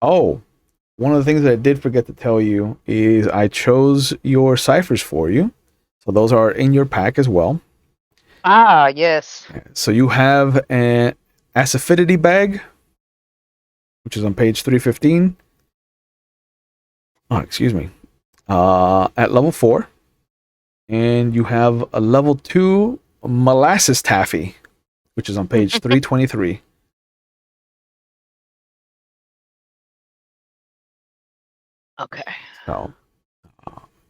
Oh, one of the things that I did forget to tell you is I chose your ciphers for you. So those are in your pack as well. Ah, yes. So you have an acidity bag, which is on page 315. Oh, excuse me. At level 4. And you have a level 2 molasses taffy, which is on page 323. Okay. So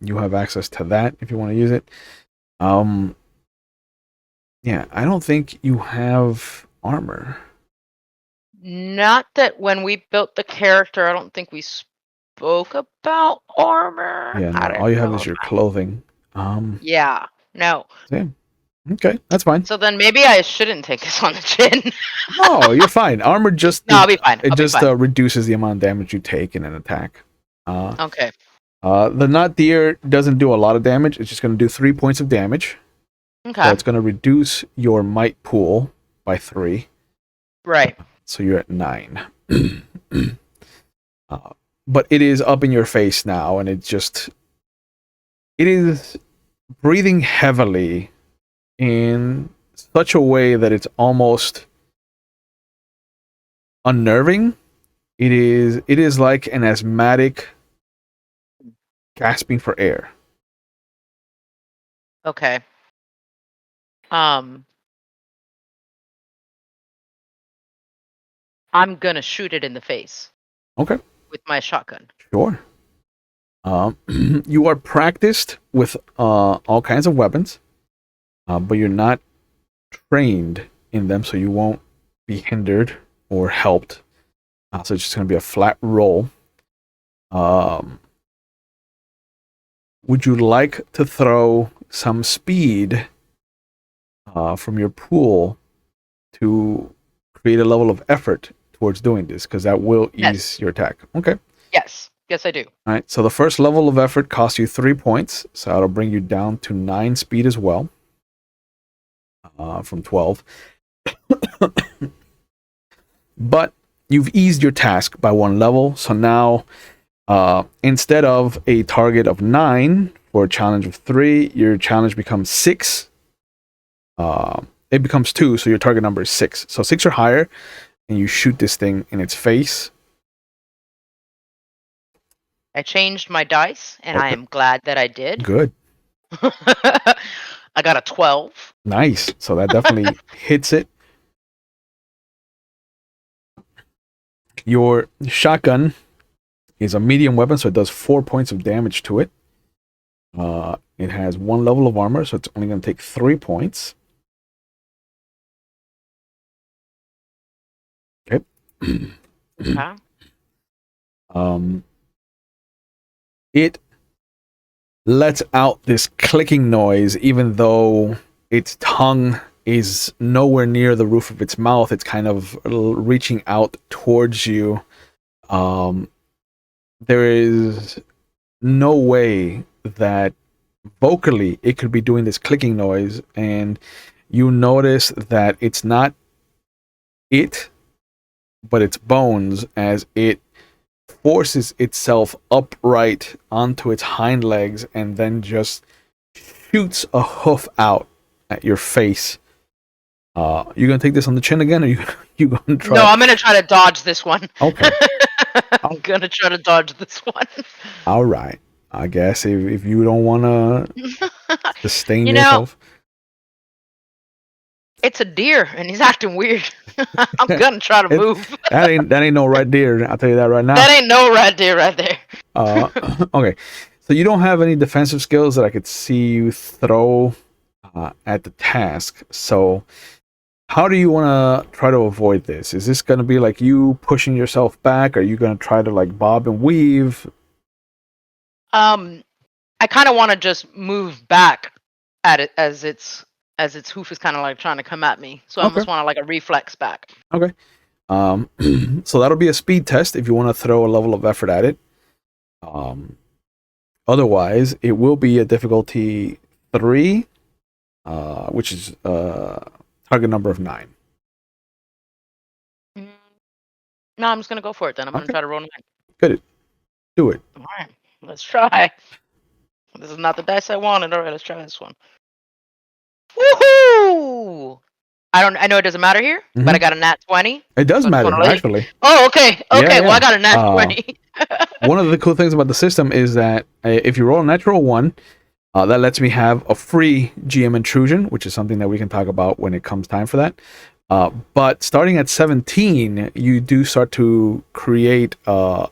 you have access to that if you want to use it. Yeah, I don't think you have armor. Not that when we built the character, I don't think we spoke about armor. Yeah, no, all you have is your clothing. Yeah, no. Same. Okay, that's fine. So then maybe I shouldn't take this on the chin. No, you're fine. Armor just No, I'll be fine. I'll be fine. reduces the amount of damage you take in an attack. Okay. The Not Deer doesn't do a lot of damage. It's just going to do 3 points of damage. Okay. So it's going to reduce your might pool by 3. Right. So you're at 9. But it is up in your face now, and it is breathing heavily in such a way that it's almost unnerving. It is like an asthmatic gasping for air. Okay. I'm gonna shoot it in the face. Okay. With my shotgun. Sure. You are practiced with all kinds of weapons, but you're not trained in them, so you won't be hindered or helped. So it's just going to be a flat roll. Would you like to throw some speed from your pool to create a level of effort towards doing this? Because that will ease your attack. Okay. Yes. Yes, I do. All right. So the first level of effort costs you 3 points. So that'll bring you down to 9 speed as well. From 12. But you've eased your task by 1 level. So now, instead of a target of 9 for a challenge of 3, your challenge becomes 6. It becomes 2, so your target number is 6. So 6 or higher, and you shoot this thing in its face. I changed my dice, and I am glad that I did. Good. I got a 12. Nice. So that definitely hits it. Your shotgun is a medium weapon, so it does 4 points of damage to it. It has 1 level of armor, so it's only going to take 3 points. Okay. Okay. It lets out this clicking noise, even though its tongue is nowhere near the roof of its mouth. It's kind of reaching out towards you. There is no way that vocally it could be doing this clicking noise, and you notice that it's not it, but it's bones, as it forces itself upright onto its hind legs and then just shoots a hoof out at your face. You gonna take this on the chin again, or you gonna try? No, I'm gonna try to dodge this one. Okay. I'm gonna try to dodge this one. All right. I guess if you don't want to sustain yourself. It's a deer, and he's acting weird. I'm gonna try to move. That ain't no red deer. I'll tell you that right now. That ain't no red deer right there. Okay. So you don't have any defensive skills that I could see you throw at the task. So how do you want to try to avoid this? Is this going to be like you pushing yourself back? Are you going to try to like bob and weave? I kind of want to just move back at it as its hoof is kind of like trying to come at me. So I almost want to like a reflex back. Okay. So that'll be a speed test if you want to throw a level of effort at it. Otherwise, it will be a difficulty 3, which is target number of 9. No, I'm just gonna go for it then. I'm gonna try to roll 9. Good. Do it. All right, let's try. This is not the dice I wanted. All right, let's try this one. Woohoo! I know it doesn't matter here, but I got a nat 20. It does matter, actually. Oh, okay. Okay, well, I got a nat 20. One of the cool things about the system is that if you roll a natural 1, that lets me have a free GM intrusion, which is something that we can talk about when it comes time for that. But starting at 17, you do start to create a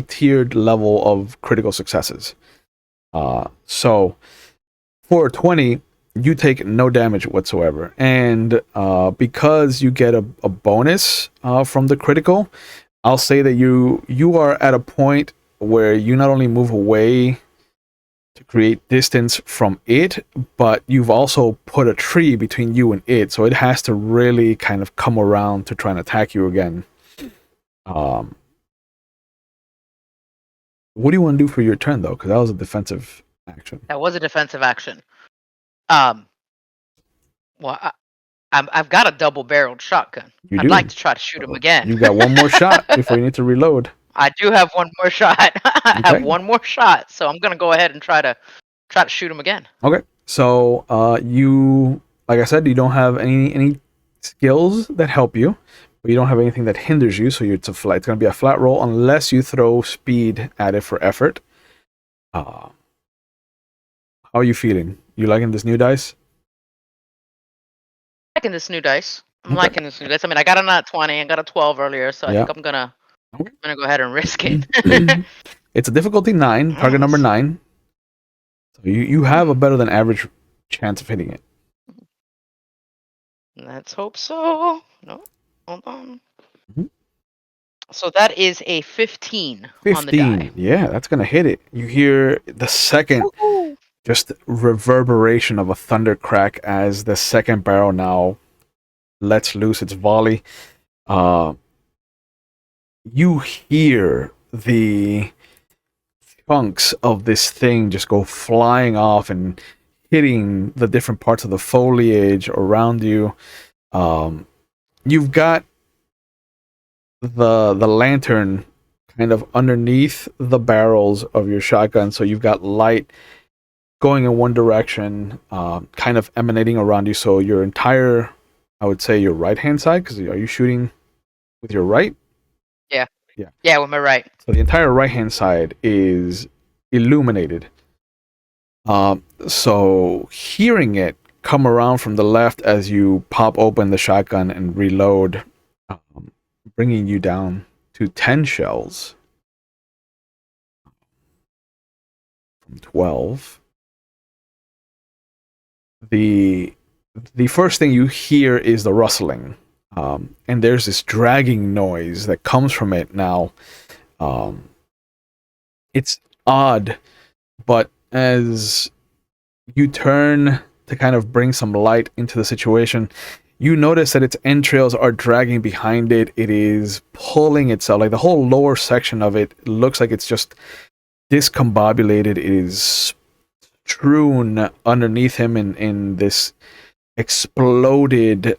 tiered level of critical successes. So for 20, you take no damage whatsoever, and because you get a bonus from the critical, I'll say that you are at a point where you not only move away to create distance from it, but you've also put a tree between you and it, so it has to really kind of come around to try and attack you again. What do you want to do for your turn, though? Because that was a defensive action. That was a defensive action. Well, I've got a double-barreled shotgun. I'd like to try to shoot him again. You got one more shot before you need to reload. I do have one more shot. I have one more shot, so I'm gonna go ahead and try to shoot him again. Okay. So you, like I said, you don't have any skills that help you, but you don't have anything that hinders you. So it's gonna be a flat roll unless you throw speed at it for effort. How are you feeling? You liking this new dice? Liking this new dice. I'm liking this new dice. I mean, I got a nat 20, I got a 12 earlier, so I think I'm gonna go ahead and risk it. It's a difficulty 9, target number 9. So you have a better than average chance of hitting it. Let's hope so. No, hold on. So that is a 15 on the die. Yeah, that's gonna hit it. You hear the second just reverberation of a thunder crack as the second barrel now lets loose its volley. You hear the chunks of this thing just go flying off and hitting the different parts of the foliage around you. You've got the lantern kind of underneath the barrels of your shotgun, so you've got light going in one direction, kind of emanating around you. So your entire, I would say, your right hand side, because are you shooting with your right? Yeah, with my right. So the entire right hand side is illuminated. So hearing it come around from the left as you pop open the shotgun and reload, bringing you down to 10 shells from 12. The first thing you hear is the rustling, and there's this dragging noise that comes from it now. It's odd, but as you turn to kind of bring some light into the situation, you notice that its entrails are dragging behind it. It is pulling itself, like the whole lower section of it looks like it's just discombobulated. It is strewn underneath him in this exploded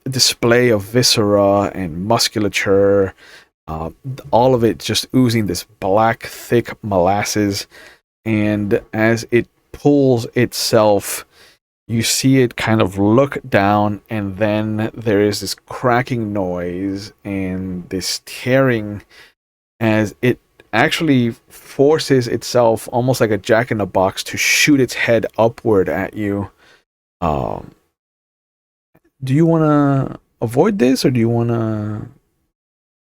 display of viscera and musculature, all of it just oozing this black, thick molasses. And as it pulls itself, you see it kind of look down, and then there is this cracking noise and this tearing as it actually forces itself, almost like a jack-in-the-box, to shoot its head upward at you. Do you want to avoid this, or do you want to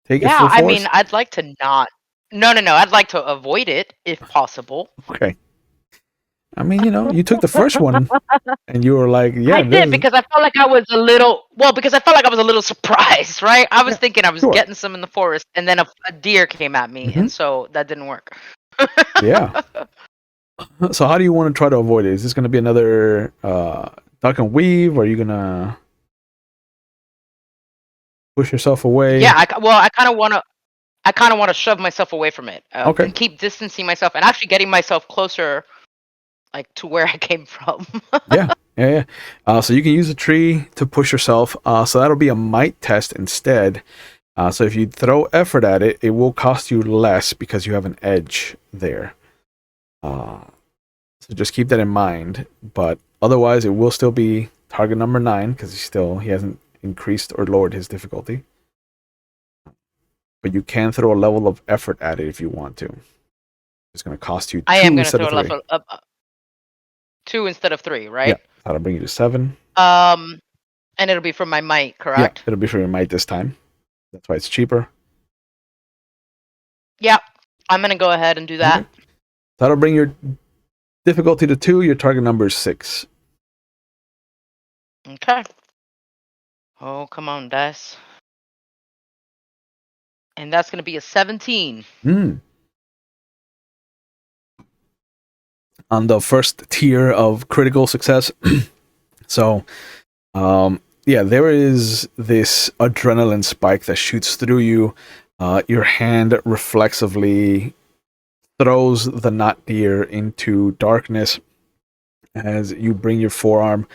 take it full force? I mean, I'd like to not. No. I'd like to avoid it if possible. Okay. I mean, you took the first one, and you were like, "Yeah." I did because I felt like I was a little. Well, because I felt like I was a little surprised, right? I was thinking I was getting some in the forest, and then a deer came at me, and so that didn't work. Yeah. So how do you want to try to avoid it? Is this going to be another duck and weave, or are you going to push yourself away? Yeah. I kind of want to. I kind of want to shove myself away from it. Okay. And keep distancing myself and actually getting myself closer, like to where I came from. Yeah. So you can use a tree to push yourself. So that'll be a might test instead. So if you throw effort at it, it will cost you less because you have an edge there. So just keep that in mind. But otherwise, it will still be target number 9 because he hasn't increased or lowered his difficulty. But you can throw a level of effort at it if you want to. It's going to cost you 2 I am going to instead throw of a 3. level up 2 instead of 3, right? Yeah, that'll bring you to 7. And it'll be for my might, correct? Yeah, it'll be for your might this time. That's why it's cheaper. Yeah, I'm going to go ahead and do that. Okay. That'll bring your difficulty to 2. Your target number is 6. Okay. Oh, come on, dice. And that's going to be a 17. on the first tier of critical success. So, yeah, there is this adrenaline spike that shoots through you. Your hand reflexively throws the not deer into darkness as you bring your forearm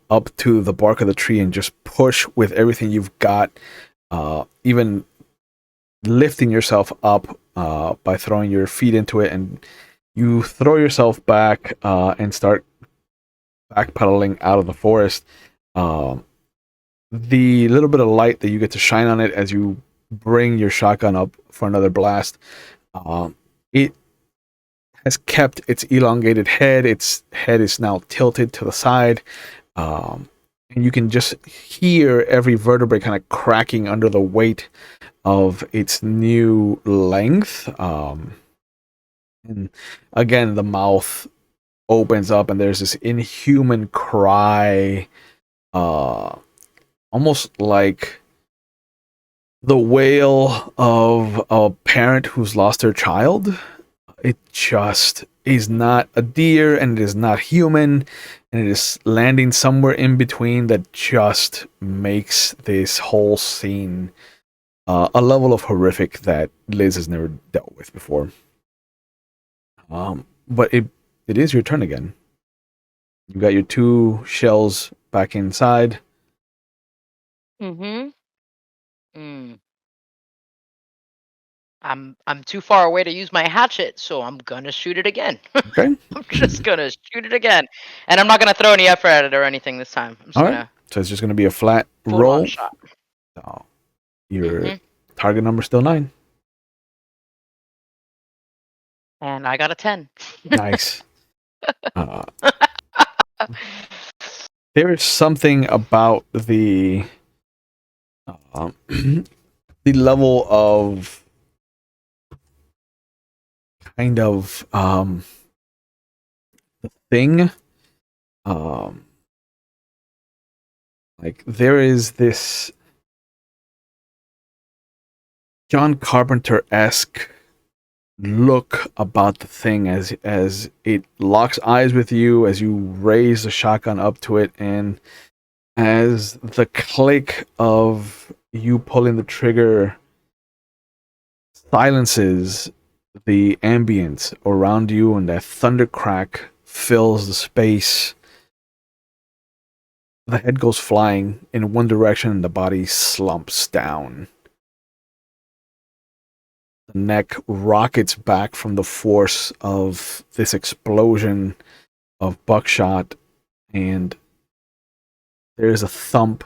up to the bark of the tree and just push with everything you've got, even lifting yourself up by throwing your feet into it, and you throw yourself back and start backpedaling out of the forest. The little bit of light that you get to shine on it as you bring your shotgun up for another blast, it has kept its elongated head. Its head is now tilted to the side, and you can just hear every vertebrae kind of cracking under the weight of its new length. And again, the mouth opens up, and there's this inhuman cry, almost like the wail of a parent who's lost their child. It just is not a deer, and it is not human, and it is landing somewhere in between that just makes this whole scene a level of horrific that Liz has never dealt with before. But it is your turn again. You got your 2 shells back inside. Mm-hmm. I'm too far away to use my hatchet, so I'm gonna shoot it again. Okay. I'm just gonna shoot it again, and I'm not gonna throw any effort at it or anything this time. I'm just gonna So it's just gonna be a flat full roll. on shot. So your target number still 9. And I got a 10. Nice. There is something about the the level of kind of the thing, like there is this John Carpenter-esque look about the thing as it locks eyes with you as you raise the shotgun up to it, and as the click of you pulling the trigger silences the ambience around you, and that thunder crack fills the space. The head goes flying in one direction and the body slumps down. The neck rockets back from the force of this explosion of buckshot, and there's a thump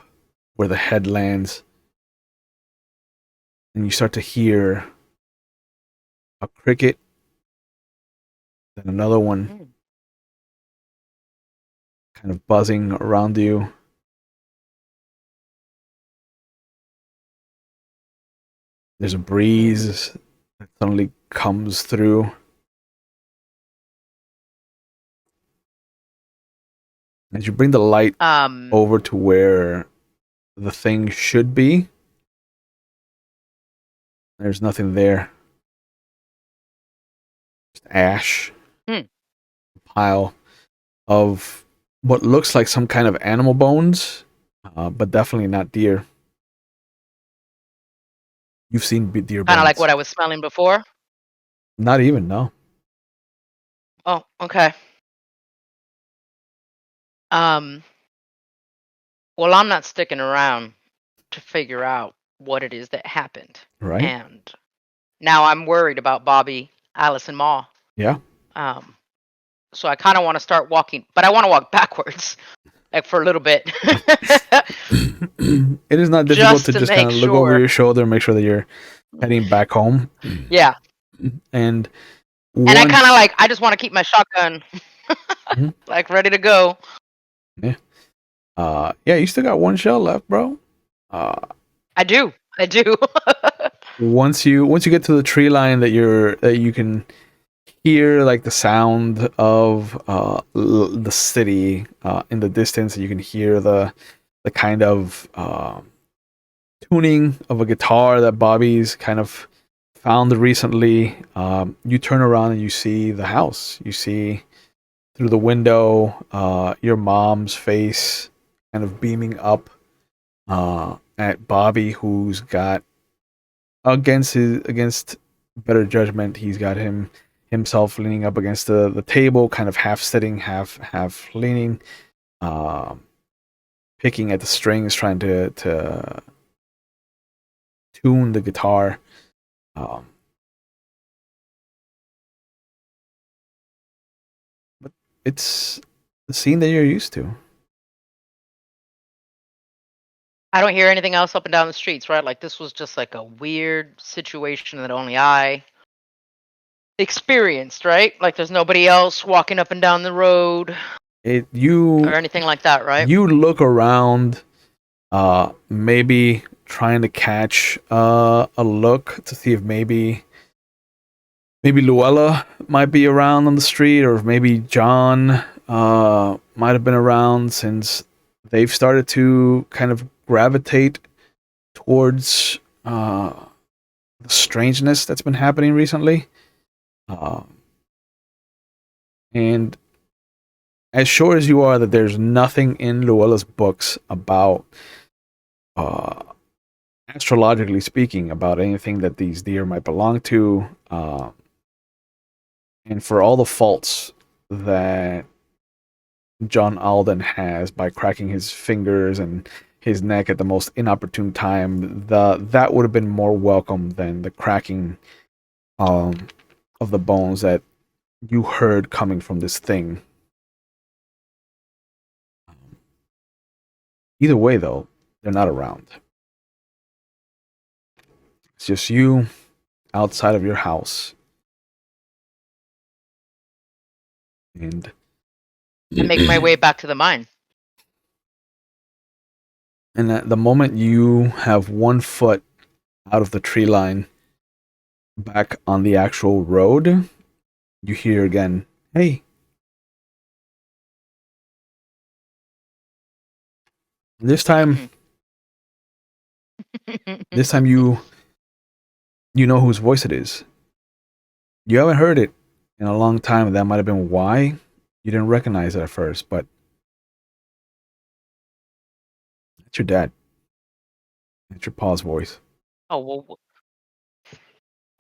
where the head lands, and you start to hear a cricket, then another one kind of buzzing around you. There's a breeze that suddenly comes through. As you bring the light over to where the thing should be, there's nothing there. Just ash. A pile of what looks like some kind of animal bones, but definitely not deer. You've seen deer bones. Kind of like what I was smelling before? Not even, no. Oh, okay. Well, I'm not sticking around to figure out what it is that happened. Right. And now I'm worried about Bobby, Alice, and Ma. Yeah. So I kind of want to start walking, but I want to walk backwards, like for a little bit. It is not difficult to just kind of look over your shoulder and make sure that you're heading back home. Yeah. And I kind of like, I just want to keep my shotgun like ready to go. Yeah. Yeah, you still got 1 shell left, bro. I do. Once you get to the tree line that you can hear like the sound of the city in the distance. You can hear the kind of tuning of a guitar that Bobby's kind of found recently. You turn around and you see the house. You see through the window, your mom's face kind of beaming up at Bobby, who's got against better judgment. He's got himself leaning up against the table, kind of half sitting, half leaning, picking at the strings, trying to tune the guitar. But it's the scene that you're used to. I don't hear anything else up and down the streets, right? Like this was just like a weird situation that only I experienced, right? Like there's nobody else walking up and down the road or anything like that, right? You look around, maybe trying to catch a look to see if maybe Luella might be around on the street, or maybe John might have been around, since they've started to kind of gravitate towards the strangeness that's been happening recently. And as sure as you are that there's nothing in Luella's books about, astrologically speaking, about anything that these deer might belong to, and for all the faults that John Alden has by cracking his fingers and his neck at the most inopportune time, that would have been more welcome than the cracking of the bones that you heard coming from this thing. Either way, though, they're not around. It's just you outside of your house. And I make my way back to the mine. And at the moment you have 1 foot out of the tree line back on the actual road, you hear again, "Hey." This time you know whose voice it is. You haven't heard it in a long time, and that might have been why you didn't recognize it at first, but it's your dad. It's your pa's voice. Oh well.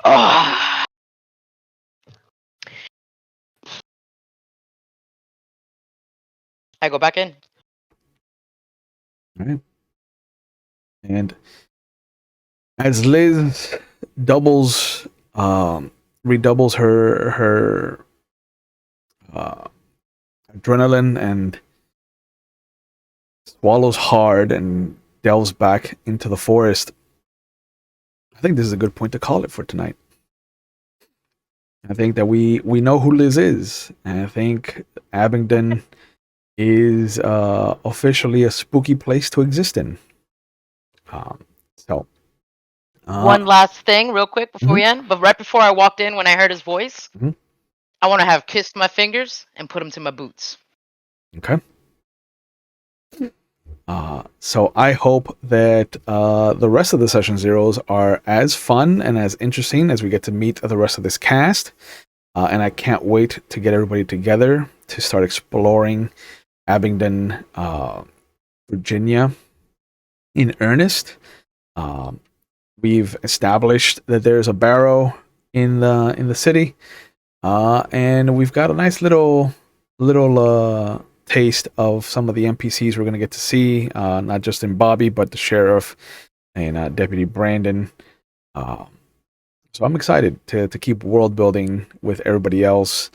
Oh. I go back in. All right. And as Liz redoubles her adrenaline and swallows hard and delves back into the forest, I think this is a good point to call it for tonight. I think that we know who Liz is, and I think Abingdon is officially a spooky place to exist in. So One last thing, real quick, before we end. But right before I walked in, when I heard his voice, I want to have kissed my fingers and put them to my boots. Okay. So I hope that the rest of the Session Zeros are as fun and as interesting as we get to meet the rest of this cast. And I can't wait to get everybody together to start exploring Abingdon, Virginia in earnest. We've established that there's a barrow in the city, and we've got a nice little taste of some of the NPCs we're going to get to see, not just in Bobby, but the sheriff and Deputy Brandon. So I'm excited to keep world building with everybody else.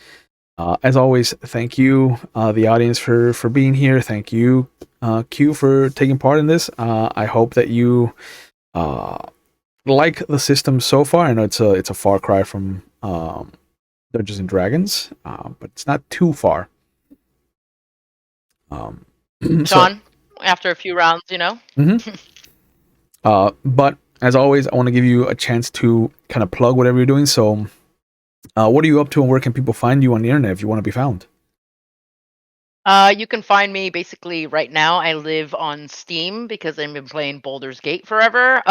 As always, thank you, the audience, for being here. Thank you, Q, for taking part in this. I hope that you like the system so far. I know it's a far cry from Dungeons and Dragons, but it's not too far. Sean, after a few rounds, you know. But as always, I want to give you a chance to kind of plug whatever you're doing. So, what are you up to, and where can people find you on the internet if you want to be found? You can find me basically right now. I live on Steam because I've been playing Baldur's Gate forever.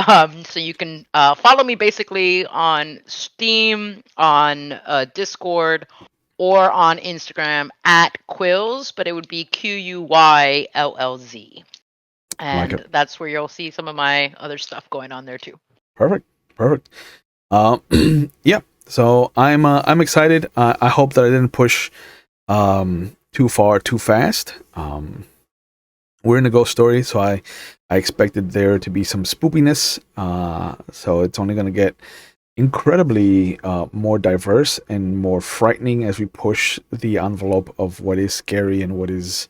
So you can follow me basically on Steam, on Discord, or on Instagram at Quills, but it would be QUYLLZ. Like And it. that's where you'll see some of my other stuff going on there too. Perfect. Perfect. Yeah. So I'm excited. I hope that I didn't push too far too fast. We're in a ghost story, so I expected there to be some spoopiness. So it's only going to get incredibly more diverse and more frightening as we push the envelope of what is scary and what is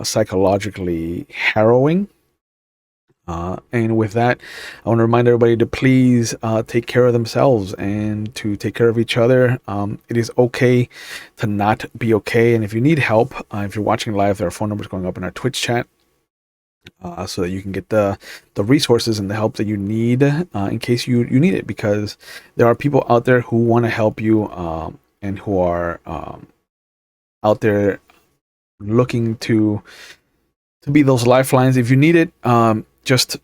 psychologically harrowing. And with that, I want to remind everybody to please take care of themselves and to take care of each other. It is okay to not be okay. And if you need help, if you're watching live, there are phone numbers going up in our Twitch chat so that you can get the resources and the help that you need in case you need it. Because there are people out there who want to help you and who are out there looking to be those lifelines. If you need it, just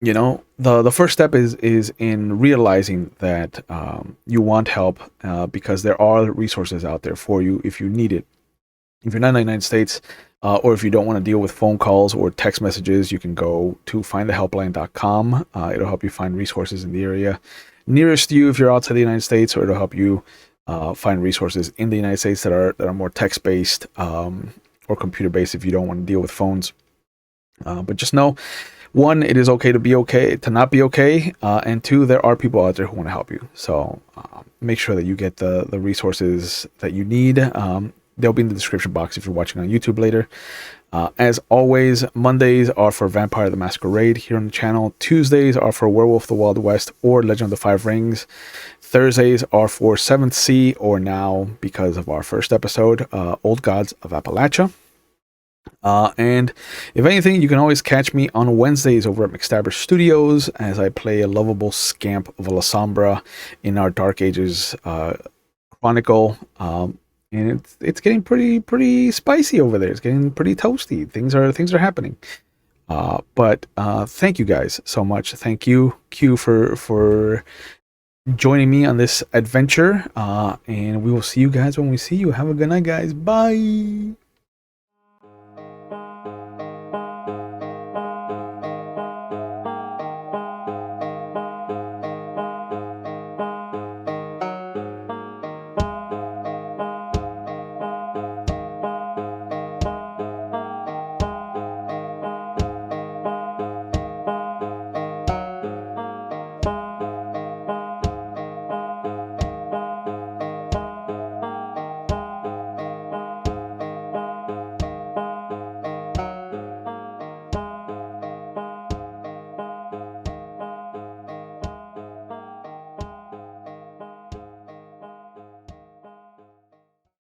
the first step is in realizing that you want help because there are resources out there for you if you need it. If you're not in the United States, or if you don't want to deal with phone calls or text messages, you can go to findthehelpline.com. It'll help you find resources in the area nearest you if you're outside the United States, or it'll help you find resources in the United States that are more text based or computer based if you don't want to deal with phones. But just know, one, it is okay to not be okay, and two, there are people out there who want to help you. So make sure that you get the resources that you need. They'll be in the description box if you're watching on YouTube later. As always, Mondays are for Vampire the Masquerade here on the channel. Tuesdays are for Werewolf the Wild West or Legend of the Five Rings. Thursdays are for 7th Sea, or now, because of our first episode, Old Gods of Appalachia. And if anything, you can always catch me on Wednesdays over at McStabber Studios as I play a lovable scamp of a Lasombra in our Dark Ages Chronicle. And it's getting pretty spicy over there. It's getting pretty toasty. Things are happening. But thank you guys so much. Thank you, Q, for joining me on this adventure. And we will see you guys when we see you. Have a good night, guys. Bye.